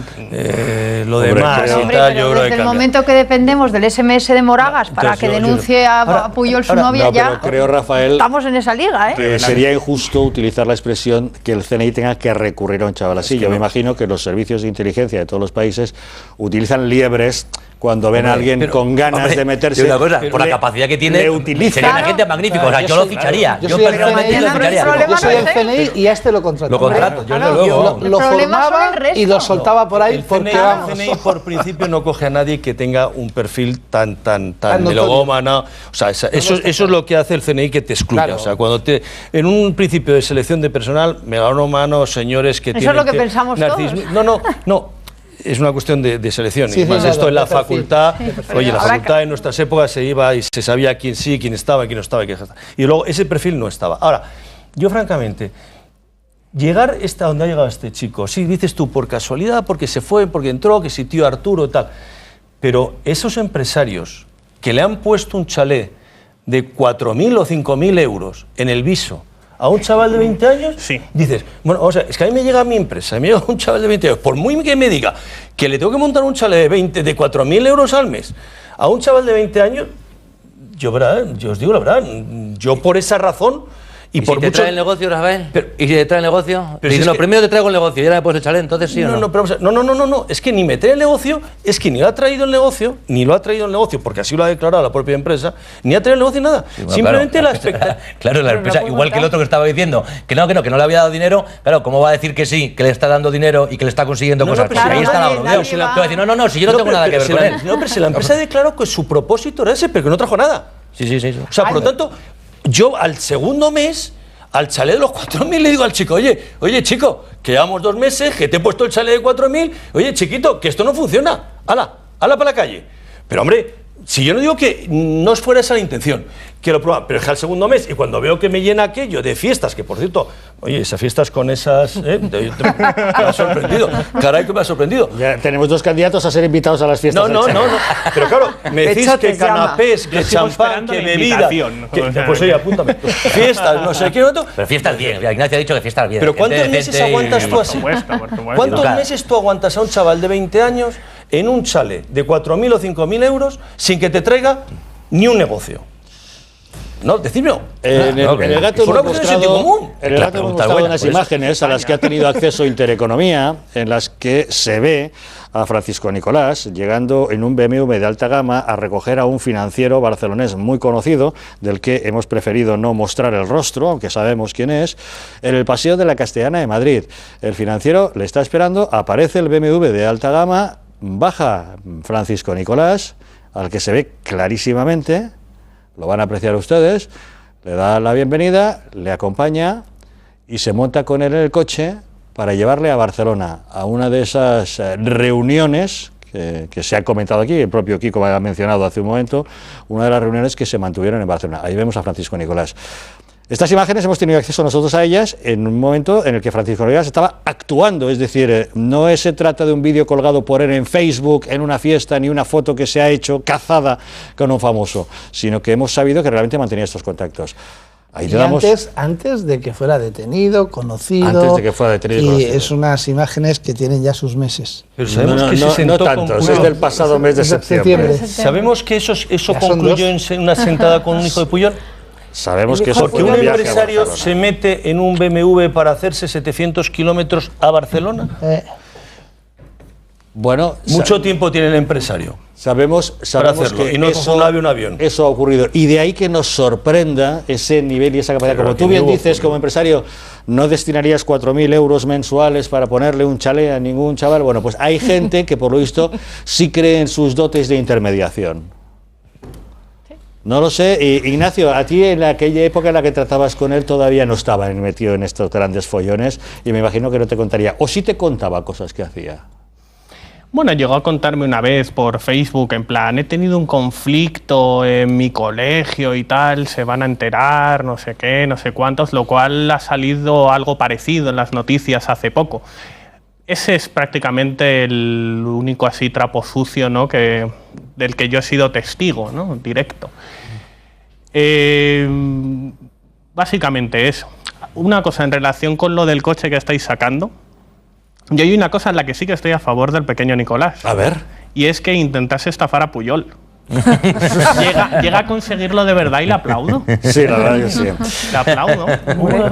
lo demás y tal, yo creo que desde el momento que dependemos del SMS de Moragas para que denuncie a Puyol su novia, ya creo, Rafael, estamos en esa liga, que sería injusto utilizar la expresión que el CNI tenga que recurrir a un chaval así. Yo me imagino que los servicios de inteligencia de todos los países utilizan liebres cuando ven a alguien con ganas de meterse. Una cosa, por la capacidad que tiene, sería un agente magnífico. O sea, yo lo ficharía. Yo personalmente lo ficharía. Yo soy el CNI y a este lo contrato. Lo contrato, yo lo formaba y lo soltaba por ahí. El CNI por principio no coge a nadie que tenga un perfil tan melómano. O sea, eso es lo que hace el CNI, que te excluye. O sea, cuando en un principio de selección de personal, melómano, señores que tienen... Eso es lo que pensamos todos. No. Es una cuestión de selección. Sí, y más esto en la facultad. Oye, en la facultad en nuestras épocas se iba y se sabía quién sí, quién estaba, quién no estaba. Y luego ese perfil no estaba. Ahora, yo francamente, llegar a donde ha llegado este chico, sí, dices tú, por casualidad, porque se fue, porque entró, que si tío Arturo, tal. Pero esos empresarios que le han puesto un chalet de 4.000 o 5.000 euros en el Viso a un chaval de 20 años, sí. Dices, bueno, o sea, es que a mí me llega a mi empresa, me llega un chaval de 20 años, por muy que me diga que le tengo que montar un chalet de 4.000 euros al mes a un chaval de 20 años, yo os digo la verdad, yo por esa razón ¿Y por si te trae el negocio, Rafael? ¿Y si te trae el negocio? Pero si primero te traigo el negocio y ahora me puedes echar, entonces sí o no. No, es que ni me trae el negocio, es que ni lo ha traído el negocio, porque así lo ha declarado la propia empresa, ni ha traído el negocio nada. Sí, bueno, simplemente la expectativa. Claro, la empresa, igual que el otro que estaba diciendo, que no le había dado dinero, claro, ¿cómo va a decir que sí, que le está dando dinero y que le está consiguiendo cosas? Porque ahí está la broma. Si yo no tengo nada que ver con él. No, pero si la empresa declaró que su propósito era ese, pero que no trajo nada. Sí. O sea, por lo tanto, yo al segundo mes, al chalet de los 4.000 le digo al chico, oye chico, que llevamos 2 meses, que te he puesto el chalet de 4.000, oye chiquito, que esto no funciona, hala para la calle. Pero hombre, si yo no digo que no fuera esa la intención, que lo prueba, pero es que al segundo mes, y cuando veo que me llena aquello de fiestas, que por cierto, oye, esas fiestas con esas, me ha sorprendido, caray que me ha sorprendido. Ya tenemos 2 candidatos a ser invitados a las fiestas. No, pero claro, me decís que canapés, que champán, que bebida, pues oye, apúntame, fiestas, no sé qué, pero fiestas bien, Ignacio ha dicho que fiestas bien. Pero ¿cuántos meses aguantas tú así? ¿Cuántos meses tú aguantas a un chaval de 20 años en un chalet de 4.000 o 5.000 euros sin que te traiga ni un negocio? No, decídmelo. En el Gato hemos mostrado unas imágenes a las que ha tenido acceso Intereconomía, en las que se ve a Francisco Nicolás llegando en un BMW de alta gama a recoger a un financiero barcelonés muy conocido, del que hemos preferido no mostrar el rostro, aunque sabemos quién es, en el Paseo de la Castellana de Madrid. El financiero le está esperando, aparece el BMW de alta gama, baja Francisco Nicolás, al que se ve clarísimamente, lo van a apreciar ustedes, le da la bienvenida, le acompaña y se monta con él en el coche para llevarle a Barcelona, a una de esas reuniones que se ha comentado aquí, el propio Kiko ha mencionado hace un momento, una de las reuniones que se mantuvieron en Barcelona. Ahí vemos a Francisco Nicolás. Estas imágenes hemos tenido acceso nosotros a ellas en un momento en el que Francisco Nicolás estaba actuando, es decir, no se trata de un vídeo colgado por él en Facebook, en una fiesta, ni una foto que se ha hecho cazada con un famoso, sino que hemos sabido que realmente mantenía estos contactos. Ahí le damos... antes de que fuera detenido, conocido. Antes de que fuera detenido y conocido. Es unas imágenes que tienen ya sus meses. Pero sabemos que se sentó tantos, es del pasado mes de septiembre. ¿Sabemos que eso concluyó en una sentada con un hijo de Puyol? Sabemos que eso porque un empresario se mete en un BMW para hacerse 700 kilómetros a Barcelona. Bueno, mucho tiempo tiene el empresario. Sabemos que y no es un avión. Eso ha ocurrido. Y de ahí que nos sorprenda ese nivel y esa capacidad. Como tú bien dices, como empresario, no destinarías 4.000 euros mensuales para ponerle un chalet a ningún chaval. Bueno, pues hay gente que por lo visto sí cree en sus dotes de intermediación. No lo sé. Ignacio, a ti en aquella época en la que tratabas con él todavía no estaba metido en estos grandes follones y me imagino que no te contaría. ¿O sí te contaba cosas que hacía? Bueno, llegó a contarme una vez por Facebook, en plan, he tenido un conflicto en mi colegio y tal, se van a enterar, no sé qué, no sé cuántos, lo cual ha salido algo parecido en las noticias hace poco. Ese es prácticamente el único así trapo sucio, ¿no?, del que yo he sido testigo, ¿no?, directo. Básicamente eso. Una cosa en relación con lo del coche que estáis sacando. Yo hay una cosa en la que sí que estoy a favor del pequeño Nicolás. A ver. Y es que intentase estafar a Puyol. llega a conseguirlo de verdad y le aplaudo. Sí, la verdad que sí. Le aplaudo.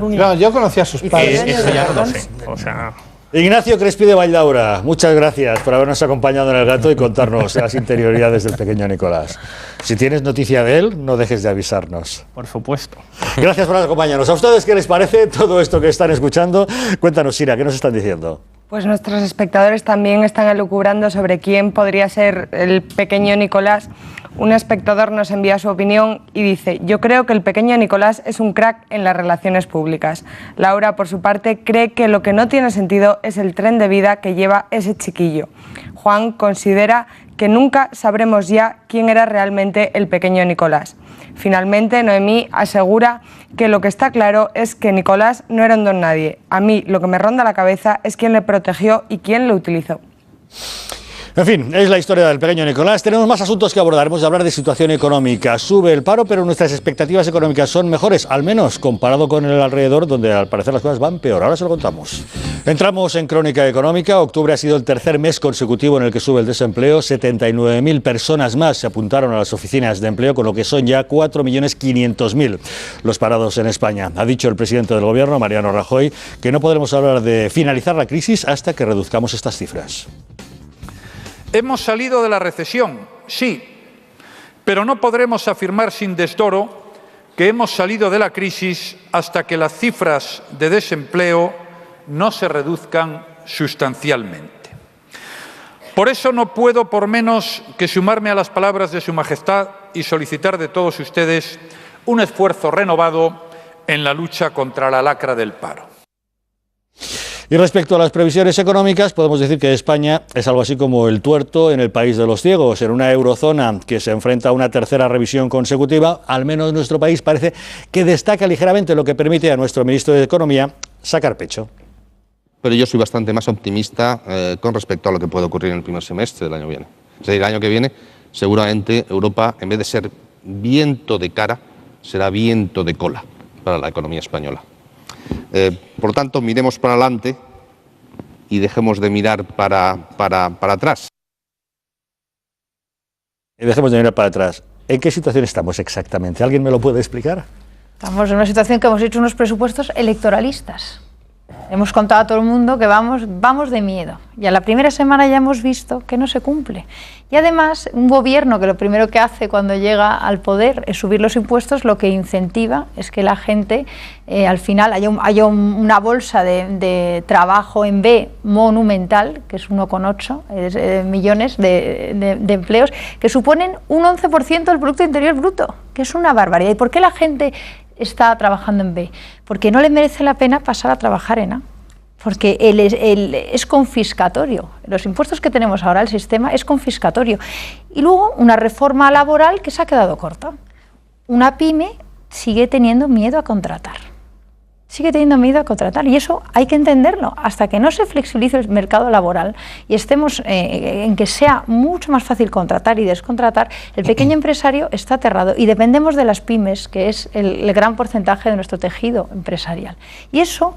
No, yo conocí a sus padres. Eso ya no lo sé. O sea... Ignacio Crespi de Valldaura, muchas gracias por habernos acompañado en El Gato y contarnos las interioridades del pequeño Nicolás. Si tienes noticia de él, no dejes de avisarnos. Por supuesto. Gracias por acompañarnos. ¿A ustedes qué les parece todo esto que están escuchando? Cuéntanos, Sira, ¿qué nos están diciendo? Pues nuestros espectadores también están elucubrando sobre quién podría ser el pequeño Nicolás. Un espectador nos envía su opinión y dice: yo creo que el pequeño Nicolás es un crack en las relaciones públicas. Laura, por su parte, cree que lo que no tiene sentido es el tren de vida que lleva ese chiquillo. Juan considera que nunca sabremos ya quién era realmente el pequeño Nicolás. Finalmente, Noemí asegura que lo que está claro es que Nicolás no era un don nadie. A mí lo que me ronda la cabeza es quién le protegió y quién lo utilizó. En fin, es la historia del pequeño Nicolás. Tenemos más asuntos que abordar. Hemos de hablar de situación económica. Sube el paro, pero nuestras expectativas económicas son mejores, al menos comparado con el alrededor, donde al parecer las cosas van peor. Ahora se lo contamos. Entramos en crónica económica. Octubre ha sido el tercer mes consecutivo en el que sube el desempleo. 79.000 personas más se apuntaron a las oficinas de empleo, con lo que son ya 4.500.000 los parados en España. Ha dicho el presidente del Gobierno, Mariano Rajoy, que no podremos hablar de finalizar la crisis hasta que reduzcamos estas cifras. Hemos salido de la recesión, sí, pero no podremos afirmar sin desdoro que hemos salido de la crisis hasta que las cifras de desempleo no se reduzcan sustancialmente. Por eso no puedo por menos que sumarme a las palabras de Su Majestad y solicitar de todos ustedes un esfuerzo renovado en la lucha contra la lacra del paro. Y respecto a las previsiones económicas, podemos decir que España es algo así como el tuerto en el país de los ciegos. En una eurozona que se enfrenta a una tercera revisión consecutiva, al menos nuestro país parece que destaca ligeramente, lo que permite a nuestro ministro de Economía sacar pecho. Pero yo soy bastante más optimista con respecto a lo que puede ocurrir en el primer semestre del año que viene. Es decir, el año que viene seguramente Europa, en vez de ser viento de cara, será viento de cola para la economía española. Por lo tanto, miremos para adelante y dejemos de mirar para atrás. Y dejemos de mirar para atrás. ¿En qué situación estamos exactamente? ¿Alguien me lo puede explicar? Estamos en una situación que hemos hecho unos presupuestos electoralistas. Hemos contado a todo el mundo que vamos de miedo. Y a la primera semana ya hemos visto que no se cumple. Y además, un gobierno que lo primero que hace cuando llega al poder es subir los impuestos, lo que incentiva es que la gente al final haya una bolsa de trabajo en B monumental, que es 1,8 millones de empleos, que suponen un 11% del Producto Interior Bruto, que es una barbaridad. ¿Y por qué la gente está trabajando en B? Porque no le merece la pena pasar a trabajar en A, porque es confiscatorio. Los impuestos que tenemos ahora, el sistema es confiscatorio. Y luego una reforma laboral que se ha quedado corta. Una pyme sigue teniendo miedo a contratar. Y eso hay que entenderlo. Hasta que no se flexibilice el mercado laboral y estemos en que sea mucho más fácil contratar y descontratar, el pequeño empresario está aterrado y dependemos de las pymes, que es el gran porcentaje de nuestro tejido empresarial. Y eso,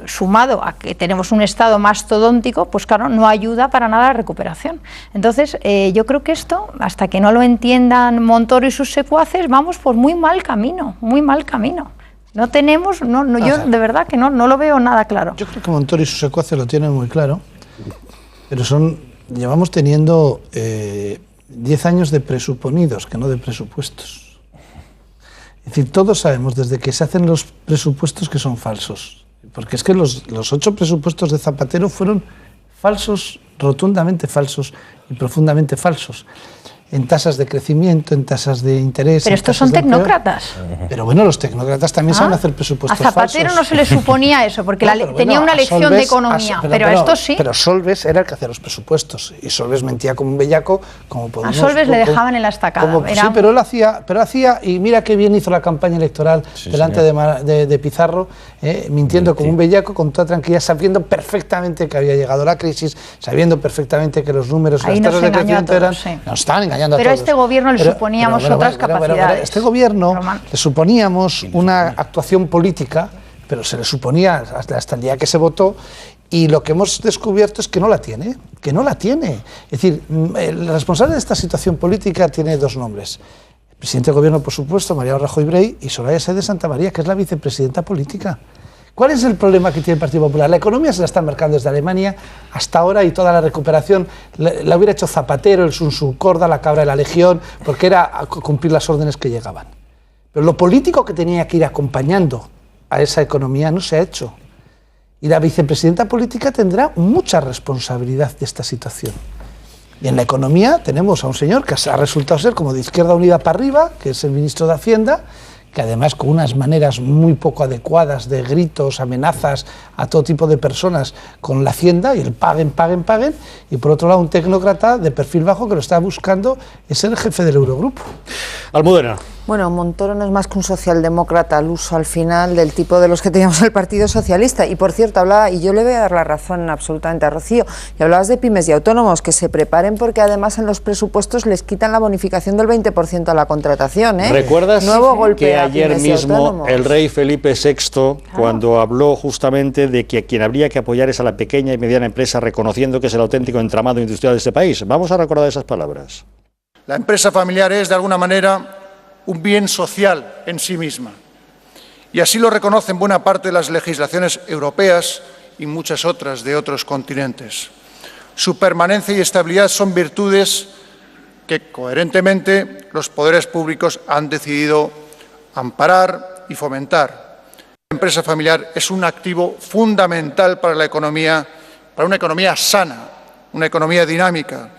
sumado a que tenemos un Estado mastodóntico, pues claro, no ayuda para nada a la recuperación. Entonces, yo creo que esto, hasta que no lo entiendan Montoro y sus secuaces, vamos por muy mal camino, muy mal camino. No tenemos, yo de verdad que no lo veo nada claro. Yo creo que Montoro y sus secuaces lo tienen muy claro, pero llevamos teniendo 10 años de presuponidos, que no de presupuestos. Es decir, todos sabemos desde que se hacen los presupuestos que son falsos, porque es que los 8 presupuestos de Zapatero fueron falsos, rotundamente falsos y profundamente falsos. En tasas de crecimiento, en tasas de interés. Pero estos son tecnócratas. Pero bueno, los tecnócratas también saben hacer presupuestos falsos. A Zapatero no se le suponía eso, porque tenía una lección Solbes, de economía, pero esto sí. Pero Solbes era el que hacía los presupuestos, y Solbes mentía como un bellaco, como podemos. A Solbes le dejaban en la estacada. Sí, pero él hacía, y mira qué bien hizo la campaña electoral delante de Pizarro, mintiendo como un bellaco, con toda tranquilidad, sabiendo perfectamente que había llegado la crisis, sabiendo perfectamente que los números y las tasas de crecimiento eran... Nos estaban engañando. Pero a este gobierno le suponíamos otras capacidades. A este gobierno le suponíamos una actuación política, pero se le suponía hasta el día que se votó, y lo que hemos descubierto es que no la tiene, Es decir, el responsable de esta situación política tiene 2 nombres. El presidente del gobierno, por supuesto, Mariano Rajoy Brey, y Soraya Sáenz de Santamaría, que es la vicepresidenta política. ¿Cuál es el problema que tiene el Partido Popular? La economía se la están marcando desde Alemania hasta ahora, y toda la recuperación la hubiera hecho Zapatero, el Sunsurcorda, la cabra de la Legión, porque era cumplir las órdenes que llegaban. Pero lo político que tenía que ir acompañando a esa economía no se ha hecho. Y la vicepresidenta política tendrá mucha responsabilidad de esta situación. Y en la economía tenemos a un señor que ha resultado ser como de Izquierda Unida para arriba, que es el ministro de Hacienda, que además con unas maneras muy poco adecuadas de gritos, amenazas a todo tipo de personas con la Hacienda, y el paguen, y por otro lado un tecnócrata de perfil bajo que lo está buscando es el jefe del Eurogrupo. Almudena. Bueno, Montoro no es más que un socialdemócrata al uso al final del tipo de los que teníamos el Partido Socialista. Y por cierto, hablaba, y yo le voy a dar la razón absolutamente a Rocío, y hablabas de pymes y autónomos, que se preparen porque además en los presupuestos les quitan la bonificación del 20% a la contratación. ¿Recuerdas Nuevo golpe que a ayer pymes y mismo autónomos? el rey Felipe VI, cuando habló justamente de que quien habría que apoyar es a la pequeña y mediana empresa, reconociendo que es el auténtico entramado industrial de este país? Vamos a recordar esas palabras. La empresa familiar es, de alguna manera, un bien social en sí misma. Y así lo reconocen buena parte de las legislaciones europeas y muchas otras de otros continentes. Su permanencia y estabilidad son virtudes que, coherentemente, los poderes públicos han decidido amparar y fomentar. La empresa familiar es un activo fundamental para la economía, para una economía sana, una economía dinámica,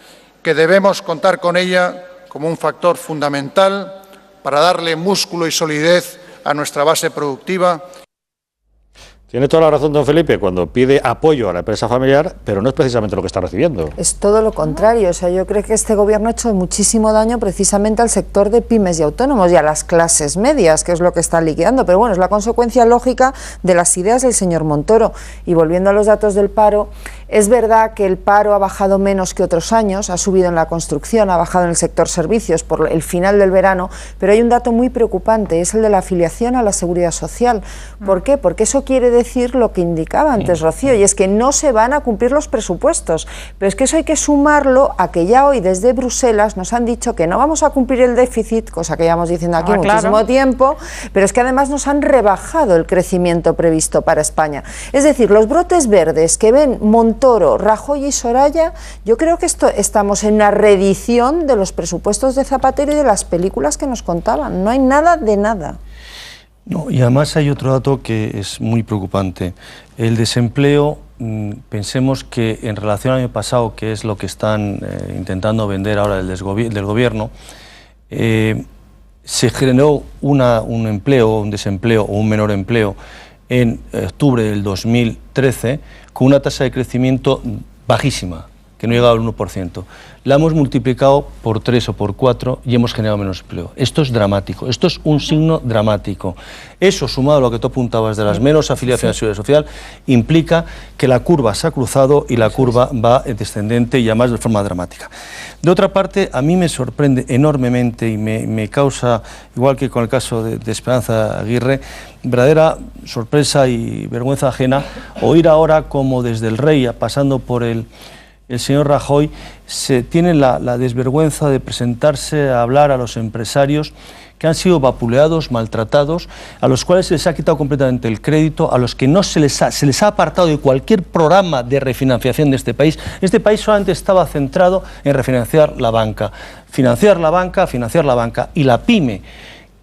que debemos contar con ella como un factor fundamental para darle músculo y solidez a nuestra base productiva. Tiene toda la razón don Felipe cuando pide apoyo a la empresa familiar, pero no es precisamente lo que está recibiendo. Es todo lo contrario. O sea, yo creo que este gobierno ha hecho muchísimo daño precisamente al sector de pymes y autónomos y a las clases medias, que es lo que está liquidando. Pero bueno, es la consecuencia lógica de las ideas del señor Montoro. Y volviendo a los datos del paro, es verdad que el paro ha bajado menos que otros años, ha subido en la construcción, ha bajado en el sector servicios por el final del verano, pero hay un dato muy preocupante, es el de la afiliación a la Seguridad Social. ¿Por qué? Porque eso quiere decir lo que indicaba antes Rocío, y es que no se van a cumplir los presupuestos. Pero es que eso hay que sumarlo a que ya hoy desde Bruselas nos han dicho que no vamos a cumplir el déficit, cosa que llevamos diciendo aquí muchísimo tiempo, pero es que además nos han rebajado el crecimiento previsto para España. Es decir, los brotes verdes que ven Montoro, Rajoy y Soraya, yo creo que estamos en una reedición de los presupuestos de Zapatero y de las películas que nos contaban. No hay nada de nada. No, y además hay otro dato que es muy preocupante. El desempleo, pensemos que en relación al año pasado, que es lo que están intentando vender ahora del gobierno, se generó un empleo, un desempleo o un menor empleo en octubre del 2013 con una tasa de crecimiento bajísima, que no llegaba al 1%. La hemos multiplicado por 3 o por 4 y hemos generado menos empleo. Esto es dramático, esto es un signo dramático. Eso, sumado a lo que tú apuntabas de las menos afiliaciones a la Seguridad Social, implica que la curva se ha cruzado y la curva va descendente y además de forma dramática. De otra parte, a mí me sorprende enormemente y me causa, igual que con el caso de Esperanza Aguirre, verdadera sorpresa y vergüenza ajena oír ahora como desde el rey, pasando por el señor Rajoy, se tiene la desvergüenza de presentarse a hablar a los empresarios que han sido vapuleados, maltratados, a los cuales se les ha quitado completamente el crédito, a los que no se les ha apartado de cualquier programa de refinanciación de este país. Este país solamente estaba centrado en refinanciar la banca, financiar la banca, y la pyme,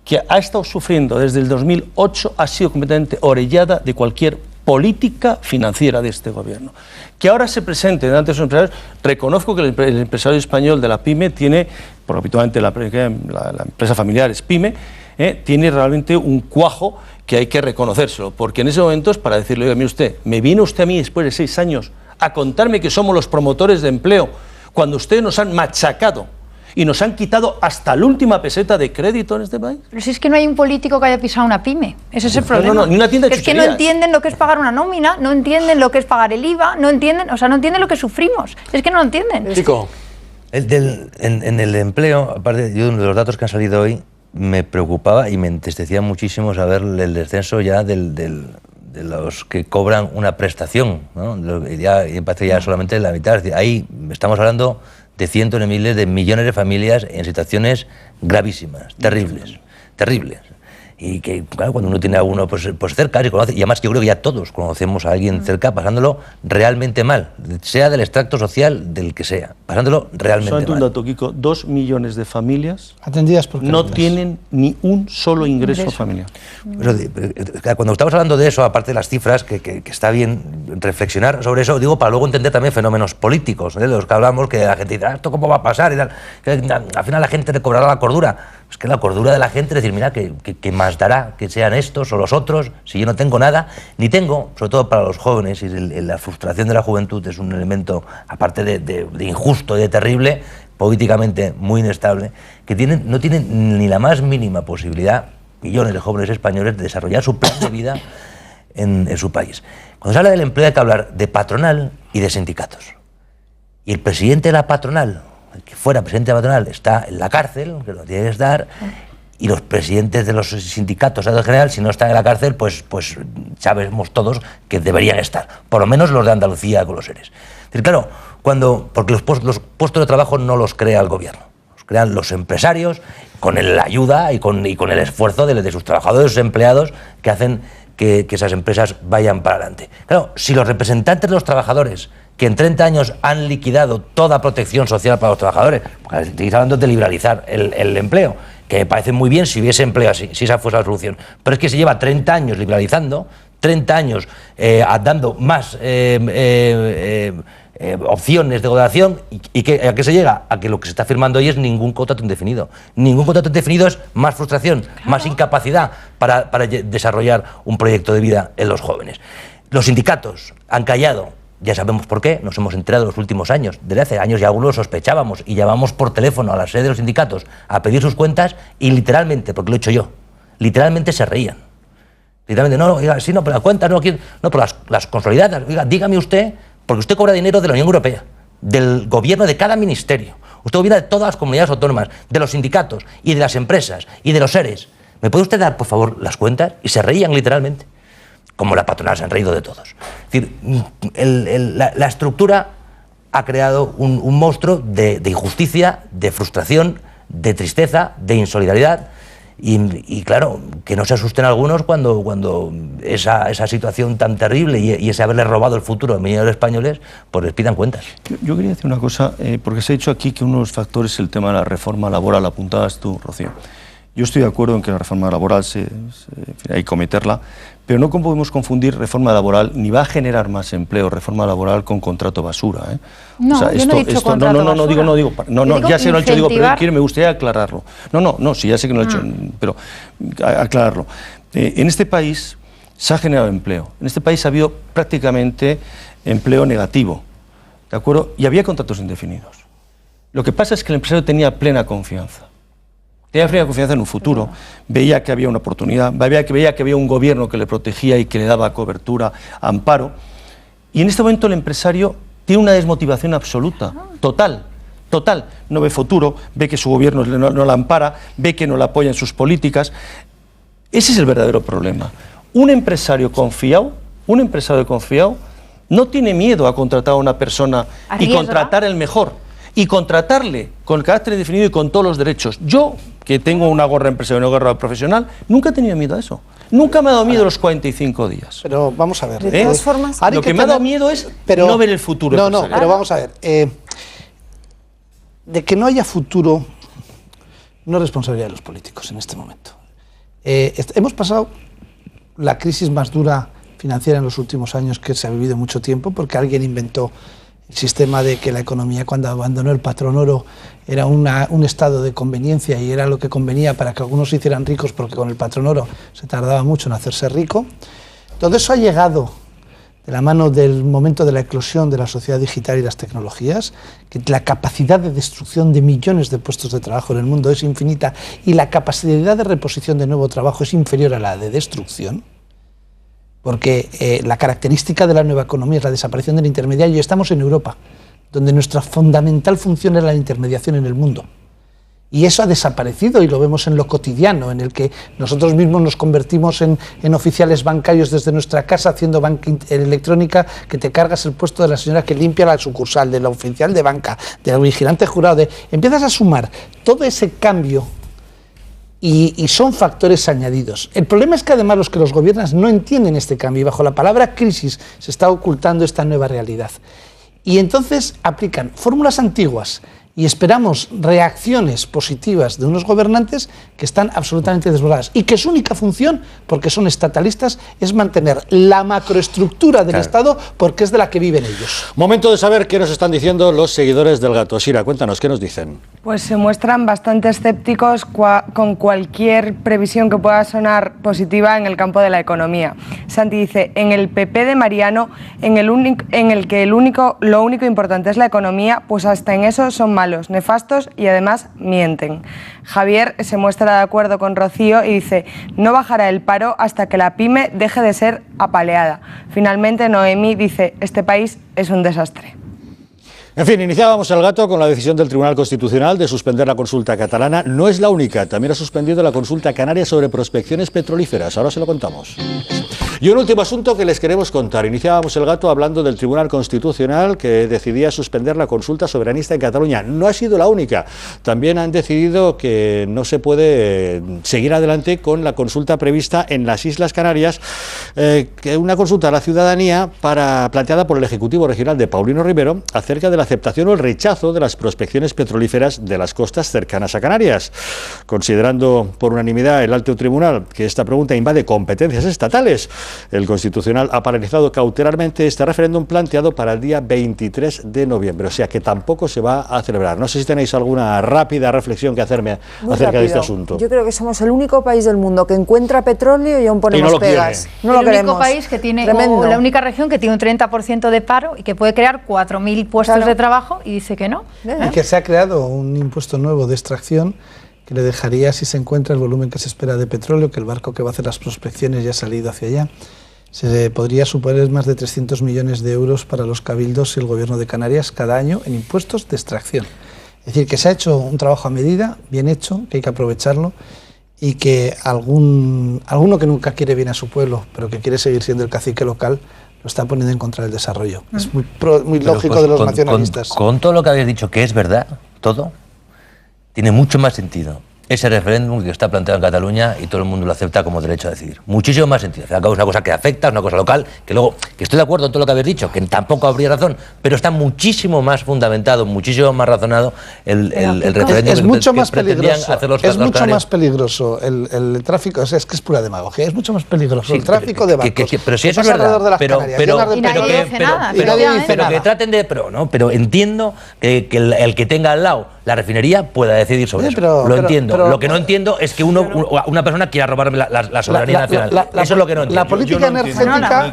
que ha estado sufriendo desde el 2008, ha sido completamente orellada de cualquier política financiera de este gobierno. Que ahora se presente delante de los empresarios, reconozco que el empresario español de la pyme tiene, porque habitualmente la empresa familiar es pyme, tiene realmente un cuajo que hay que reconocérselo, porque en ese momento es para decirle, oiga, mire usted, me vino usted a mí después de 6 años a contarme que somos los promotores de empleo, cuando ustedes nos han machacado y nos han quitado hasta la última peseta de crédito en este país. Pero si es que no hay un político que haya pisado una pyme, ese es el problema. No, ni una tienda de es que no entienden lo que es pagar una nómina, no entienden lo que es pagar el IVA, no entienden lo que sufrimos, es que no lo entienden. Chico. En el empleo, aparte de uno de los datos que han salido hoy, me preocupaba y me entristecía muchísimo saber el descenso ya de los que cobran una prestación, ¿no? Ya parece ya solamente la mitad. Es decir, ahí estamos hablando de cientos de miles de millones de familias en situaciones gravísimas, terribles. Y que, claro, cuando uno tiene a uno pues cerca, se conoce, y además yo creo que ya todos conocemos a alguien cerca pasándolo realmente mal, sea del extracto social del que sea, pasándolo realmente solamente mal. Un dato, Kiko, 2 millones de familias atendidas por no tienen ni un solo ingreso familiar. Cuando estamos hablando de eso, aparte de las cifras, que está bien reflexionar sobre eso, digo, para luego entender también fenómenos políticos, de los que hablamos, que la gente dice, ¿esto cómo va a pasar? Y tal, que al final la gente recobrará la cordura. Es que la cordura de la gente es decir, mira, ¿qué más dará que sean estos o los otros si yo no tengo nada? Ni tengo, sobre todo para los jóvenes, y la frustración de la juventud es un elemento, aparte de injusto y de terrible, políticamente muy inestable, que no tienen ni la más mínima posibilidad, millones de jóvenes españoles, de desarrollar su plan de vida en su país. Cuando se habla del empleo hay que hablar de patronal y de sindicatos. Y el presidente de la patronal, el que fuera presidente de la patronal, está en la cárcel, que lo tiene que estar, y los presidentes de los sindicatos en general, si no están en la cárcel, pues sabemos todos que deberían estar, por lo menos los de Andalucía con los ERES. Es decir, claro, porque los puestos de trabajo no los crea el gobierno, los crean los empresarios con la ayuda y con el esfuerzo de sus trabajadores, de sus empleados, que hacen que esas empresas vayan para adelante. Claro, si los representantes de los trabajadores, que en 30 años han liquidado toda protección social para los trabajadores, porque estáis hablando de liberalizar el empleo, que me parece muy bien si hubiese empleo así, si esa fuese la solución, pero es que se lleva 30 años liberalizando, 30 años dando más opciones de contratación, y ¿a qué se llega? A que lo que se está firmando hoy es ningún contrato indefinido. Ningún contrato indefinido es más frustración, más incapacidad para desarrollar un proyecto de vida en los jóvenes. Los sindicatos han callado. Ya sabemos por qué, nos hemos enterado en los últimos años. Desde hace años ya algunos sospechábamos y llamamos por teléfono a la sede de los sindicatos a pedir sus cuentas y literalmente, porque lo he hecho yo, literalmente se reían. Literalmente, no, oiga, sí, no, pero las cuentas no, no, pero las consolidadas, oiga, dígame usted, porque usted cobra dinero de la Unión Europea, del gobierno de cada ministerio, usted gobierna de todas las comunidades autónomas, de los sindicatos y de las empresas y de los ERES. ¿Me puede usted dar, por favor, las cuentas? Y se reían literalmente. Como la patronal se han reído de todos. Es decir, la estructura ha creado un monstruo de injusticia, de frustración, de tristeza, de insolidaridad, y claro, que no se asusten algunos cuando esa situación tan terrible y ese haberle robado el futuro a millones de españoles, pues les pidan cuentas. Yo quería decir una cosa, porque se ha dicho aquí que uno de los factores es el tema de la reforma laboral, apuntabas tú, Rocío. Yo estoy de acuerdo en que la reforma laboral hay que cometerla, pero no podemos confundir reforma laboral, ni va a generar más empleo reforma laboral con contrato basura. No, o sea, yo no he dicho contrato basura. Ya sé, no he hecho, pero me gustaría aclararlo. No, sí, ya sé que no lo he hecho, pero aclararlo. En este país se ha generado empleo, en este país ha habido prácticamente empleo negativo, ¿de acuerdo? Y había contratos indefinidos. Lo que pasa es que el empresario tenía plena confianza. Tenía plena confianza en un futuro, veía que había una oportunidad, veía que había un gobierno que le protegía y que le daba cobertura, amparo. Y en este momento el empresario tiene una desmotivación absoluta, total. No ve futuro, ve que su gobierno no la ampara, ve que no la apoya en sus políticas. Ese es el verdadero problema. Un empresario confiado no tiene miedo a contratar a una persona y contratar el mejor. Y contratarle con carácter indefinido y con todos los derechos. Yo, que tengo una gorra empresaria y una gorra profesional, nunca he tenido miedo a eso. Nunca me ha dado miedo los 45 días. Pero vamos a ver. De todas formas, lo que me ha dado miedo es no ver el futuro. No, pero vamos a ver. De que no haya futuro no es responsabilidad de los políticos en este momento. Hemos pasado la crisis más dura financiera en los últimos años que se ha vivido mucho tiempo, porque alguien inventó el sistema de que la economía, cuando abandonó el patrón oro, era un estado de conveniencia y era lo que convenía para que algunos se hicieran ricos, porque con el patrón oro se tardaba mucho en hacerse rico. Todo eso ha llegado de la mano del momento de la eclosión de la sociedad digital y las tecnologías, que la capacidad de destrucción de millones de puestos de trabajo en el mundo es infinita y la capacidad de reposición de nuevo trabajo es inferior a la de destrucción. Porque la característica de la nueva economía es la desaparición del intermediario, y estamos en Europa, donde nuestra fundamental función es la intermediación en el mundo. Y eso ha desaparecido y lo vemos en lo cotidiano, en el que nosotros mismos nos convertimos en oficiales bancarios desde nuestra casa, haciendo banca electrónica, que te cargas el puesto de la señora que limpia la sucursal, del oficial de banca, del vigilante jurado. Empiezas a sumar todo ese cambio. Y son factores añadidos. El problema es que además los que los gobiernan no entienden este cambio y bajo la palabra crisis se está ocultando esta nueva realidad. Y entonces aplican fórmulas antiguas y esperamos reacciones positivas de unos gobernantes que están absolutamente desbordadas y que su única función, porque son estatalistas, es mantener la macroestructura del Estado, porque es de la que viven ellos. Momento de saber qué nos están diciendo los seguidores del Gato. Sira, cuéntanos, ¿qué nos dicen? Pues se muestran bastante escépticos con cualquier previsión que pueda sonar positiva en el campo de la economía. Santi dice, en el PP de Mariano, en el que lo único importante es la economía, pues hasta en eso son malos, nefastos y además mienten. Javier se muestra de acuerdo con Rocío y dice, no bajará el paro hasta que la pyme deje de ser apaleada. Finalmente Noemi dice, este país es un desastre. En fin, iniciábamos el gato con la decisión del Tribunal Constitucional de suspender la consulta catalana. No es la única, también ha suspendido la consulta canaria sobre prospecciones petrolíferas. Ahora se lo contamos. Y un último asunto que les queremos contar. Iniciábamos el gato hablando del Tribunal Constitucional que decidía suspender la consulta soberanista en Cataluña. No ha sido la única. También han decidido que no se puede seguir adelante con la consulta prevista en las Islas Canarias, que una consulta a la ciudadanía planteada por el Ejecutivo Regional de Paulino Rivero acerca de la aceptación o el rechazo de las prospecciones petrolíferas de las costas cercanas a Canarias. Considerando por unanimidad el alto tribunal que esta pregunta invade competencias estatales, el Constitucional ha paralizado cautelarmente este referéndum planteado para el día 23 de noviembre, o sea que tampoco se va a celebrar. No sé si tenéis alguna rápida reflexión que hacerme acerca de este asunto. Yo creo que somos el único país del mundo que encuentra petróleo y aún ponemos pegas. No lo queremos. El único país que tiene, o la única región que tiene un 30% de paro y que puede crear 4.000 puestos de trabajo y dice que no. Y que se ha creado un impuesto nuevo de extracción que le dejaría, si se encuentra el volumen que se espera de petróleo, que el barco que va a hacer las prospecciones ya ha salido hacia allá, se podría suponer más de 300 millones de euros para los cabildos y el gobierno de Canarias cada año en impuestos de extracción. Es decir, que se ha hecho un trabajo a medida, bien hecho, que hay que aprovecharlo y que alguno que nunca quiere bien a su pueblo, pero que quiere seguir siendo el cacique local, lo está poniendo en contra del desarrollo. Es muy lógico pues, de los nacionalistas. Con todo lo que habéis dicho, que es verdad, todo, tiene mucho más sentido ese referéndum que está planteado en Cataluña y todo el mundo lo acepta como derecho a decidir. Muchísimo más sentido. Al fin y al cabo es una cosa que afecta, es una cosa local, que luego, que estoy de acuerdo en todo lo que habéis dicho, que tampoco habría razón, pero está muchísimo más fundamentado, muchísimo más razonado el referéndum. Es mucho más peligroso. Es mucho más peligroso el tráfico, es que es pura demagogia, es mucho más peligroso el tráfico de barcos. Pero si eso es verdad, pero que traten de... Pero entiendo que el que tenga al lado la refinería pueda decidir sobre eso. Lo entiendo. Lo que no entiendo es que una persona quiera robarme la soberanía nacional. Eso es lo que no entiendo.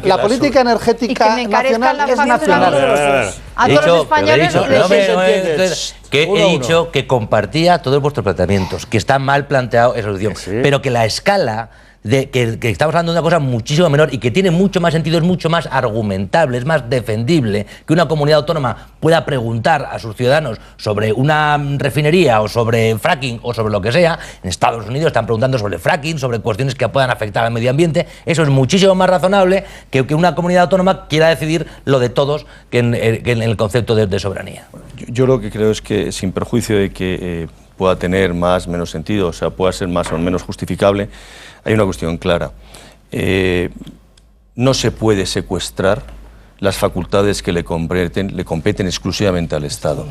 La política energética nacional es nacional. A todos los españoles he dicho que compartía todos vuestros planteamientos, que está mal planteado esa solución, pero que la escala que estamos hablando de una cosa muchísimo menor y que tiene mucho más sentido, es mucho más argumentable, es más defendible que una comunidad autónoma pueda preguntar a sus ciudadanos sobre una refinería o sobre fracking o sobre lo que sea. En Estados Unidos están preguntando sobre fracking, sobre cuestiones que puedan afectar al medio ambiente. Eso es muchísimo más razonable que una comunidad autónoma quiera decidir lo de todos que en el concepto de soberanía. Yo lo que creo es que, sin perjuicio de que pueda tener más o menos sentido, o sea, pueda ser más o menos justificable, hay una cuestión clara. No se puede secuestrar las facultades que le competen exclusivamente al Estado.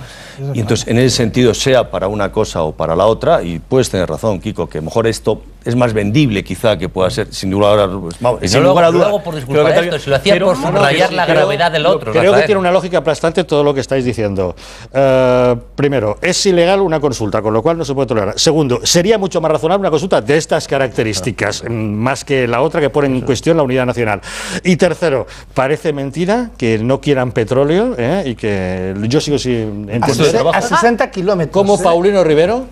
Y entonces, en ese sentido, sea para una cosa o para la otra, y puedes tener razón, Kiko, que mejor esto es más vendible quizá que pueda ser, sin lugar a dudas. Luego por disculpar esto, si lo hacía por subrayar la gravedad del otro. Creo que tiene una lógica aplastante todo lo que estáis diciendo. Primero, es ilegal una consulta, con lo cual no se puede tolerar. Segundo, sería mucho más razonable una consulta de estas características, más que la otra que pone en cuestión la unidad nacional. Y tercero, parece mentira que no quieran petróleo y que yo sigo sin entender a 60 kilómetros. ¿Cómo Paulino Rivero,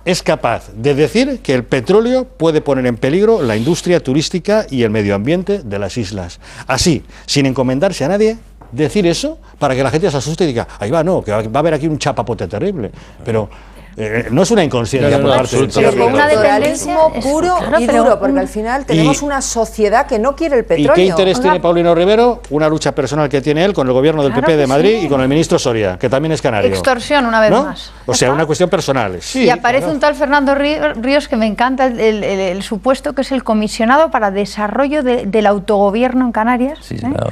es capaz de decir que el petróleo puede poner en peligro la industria turística y el medio ambiente de las islas? Así, sin encomendarse a nadie, decir eso para que la gente se asuste y diga, ahí va, no, que va a haber aquí un chapapote terrible. Pero no es una inconsciencia por parte del con una dependencia puro y duro, porque al final tenemos una sociedad que no quiere el petróleo. ¿Y qué interés tiene Paulino Rivero? Una lucha personal que tiene él con el gobierno del PP de Madrid y con el ministro Soria, que también es canario. Extorsión, una vez más. O sea, una cuestión personal. Y aparece un tal Fernando Ríos, que me encanta el supuesto, que es el comisionado para desarrollo del autogobierno en Canarias,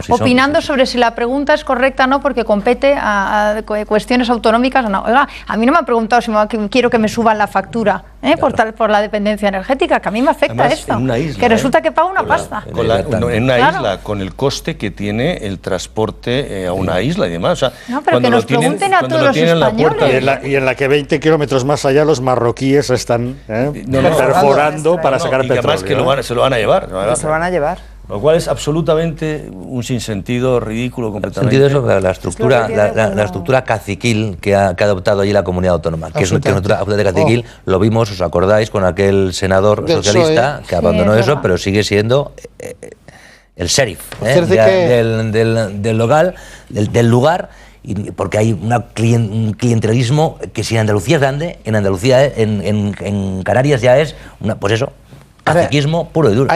opinando sobre si la pregunta es correcta o no, porque compete a cuestiones autonómicas o no. Oiga, a mí no me han preguntado si me va a quiero que me suban la factura por la dependencia energética, que a mí me afecta. Además, esto, en una isla, que resulta que pago una pasta. En una Claro. isla, con el coste que tiene el transporte a una isla y demás. O sea, No, pero que nos pregunten a todos los españoles. Y en la que 20 kilómetros más allá los marroquíes están perforando para sacar y petróleo. además que se lo van a llevar. Se lo van a llevar. Lo cual es absolutamente un sinsentido ridículo completamente. El sentido es la estructura caciquil que ha adoptado allí la comunidad autónoma, que es una estructura de caciquil. Lo vimos, os acordáis, con aquel senador socialista que abandonó eso, pero sigue siendo el sheriff del lugar, porque hay un clientelismo que si en Andalucía es grande, en Andalucía, en Canarias ya es, pues eso, caciquismo puro y duro.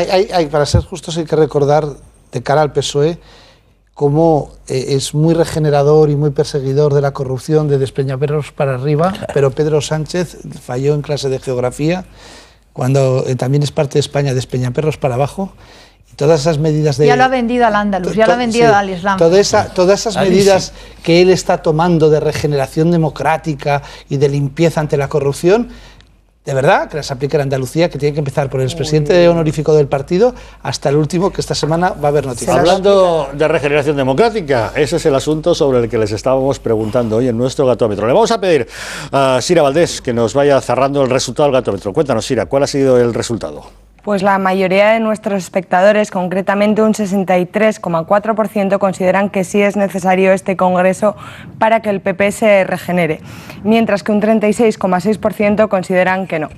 Para ser justos hay que recordar de cara al PSOE cómo es muy regenerador y muy perseguidor de la corrupción de Despeñaperros para arriba, pero Pedro Sánchez falló en clase de geografía cuando también es parte de España, Despeñaperros para abajo. Todas esas medidas de... Ya lo ha vendido al Andaluz, ya lo ha vendido al Islam. Todas esas medidas que él está tomando de regeneración democrática y de limpieza ante la corrupción, de verdad, que las aplique en Andalucía, que tiene que empezar por el expresidente honorífico del partido hasta el último, que esta semana va a haber noticias. Hablando de regeneración democrática, ese es el asunto sobre el que les estábamos preguntando hoy en nuestro gatómetro. Le vamos a pedir a Sira Valdés que nos vaya cerrando el resultado del gatómetro. Cuéntanos, Sira, ¿cuál ha sido el resultado? Pues la mayoría de nuestros espectadores, concretamente un 63,4%, consideran que sí es necesario este Congreso para que el PP se regenere, mientras que un 36,6% consideran que no.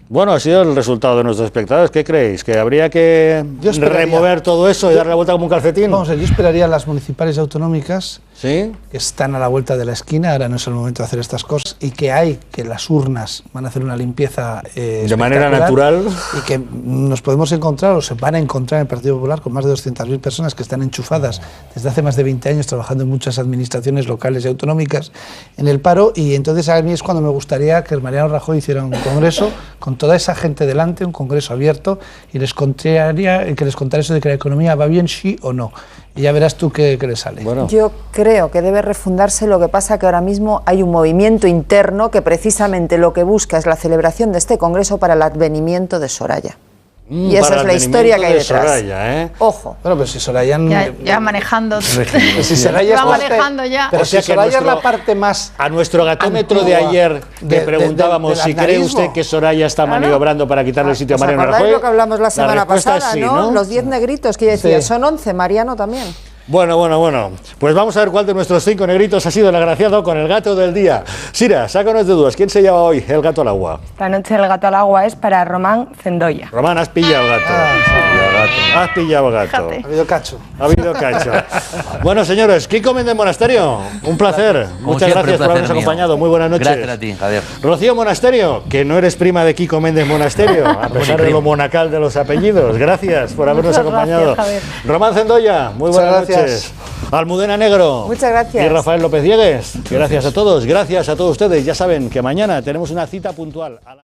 Bueno, ha sido el resultado de nuestros espectadores. ¿Qué creéis? ¿Que habría que remover todo eso y darle la vuelta como un calcetín? Vamos a ver, yo esperaría las municipales y autonómicas, ¿sí?, que están a la vuelta de la esquina, ahora no es el momento de hacer estas cosas, y que las urnas van a hacer una limpieza de manera natural, y que nos podemos encontrar, o se van a encontrar en el Partido Popular con más de 200.000 personas que están enchufadas desde hace más de 20 años trabajando en muchas administraciones locales y autonómicas en el paro, y entonces a mí es cuando me gustaría que Mariano Rajoy hiciera un congreso con toda esa gente delante, un congreso abierto, y que les contara eso de que la economía va bien, sí o no. Y ya verás tú qué le sale. Bueno. Yo creo que debe refundarse, lo que pasa que ahora mismo hay un movimiento interno que precisamente lo que busca es la celebración de este congreso para el advenimiento de Soraya. Y esa es la historia que hay detrás. Soraya, Ojo. Bueno, pero si Soraya... Ya manejando. Si Soraya va manejando ya. Pero si Soraya es la parte más... A nuestro gatómetro de ayer le preguntábamos si cree usted que Soraya está maniobrando para quitarle el sitio a Mariano Rajoy. ¿Lo que hablamos la semana pasada, sí, ¿no? Los 10 negritos que yo decía, son 11, Mariano también. Bueno. Pues vamos a ver cuál de nuestros 5 negritos ha sido el agraciado con el gato del día. Sira, sácanos de dudas. ¿Quién se lleva hoy el gato al agua? Esta noche el gato al agua es para Román Cendoya. Román, has pillado gato. Has pillado gato. Ha habido cacho. Ha habido cacho. Bueno, señores, Kiko Méndez Monasterio, un placer. Muchas gracias por habernos acompañado. Muy buenas noches. Gracias a ti, Javier. Rocío Monasterio, que no eres prima de Kiko Méndez Monasterio, a pesar de lo monacal de los apellidos. Gracias por habernos acompañado. Gracias, Román Cendoya, muy buenas noches. Almudena Negro. Muchas gracias. Y Rafael López Diegues. Gracias a todos. Gracias a todos ustedes. Ya saben que mañana tenemos una cita puntual.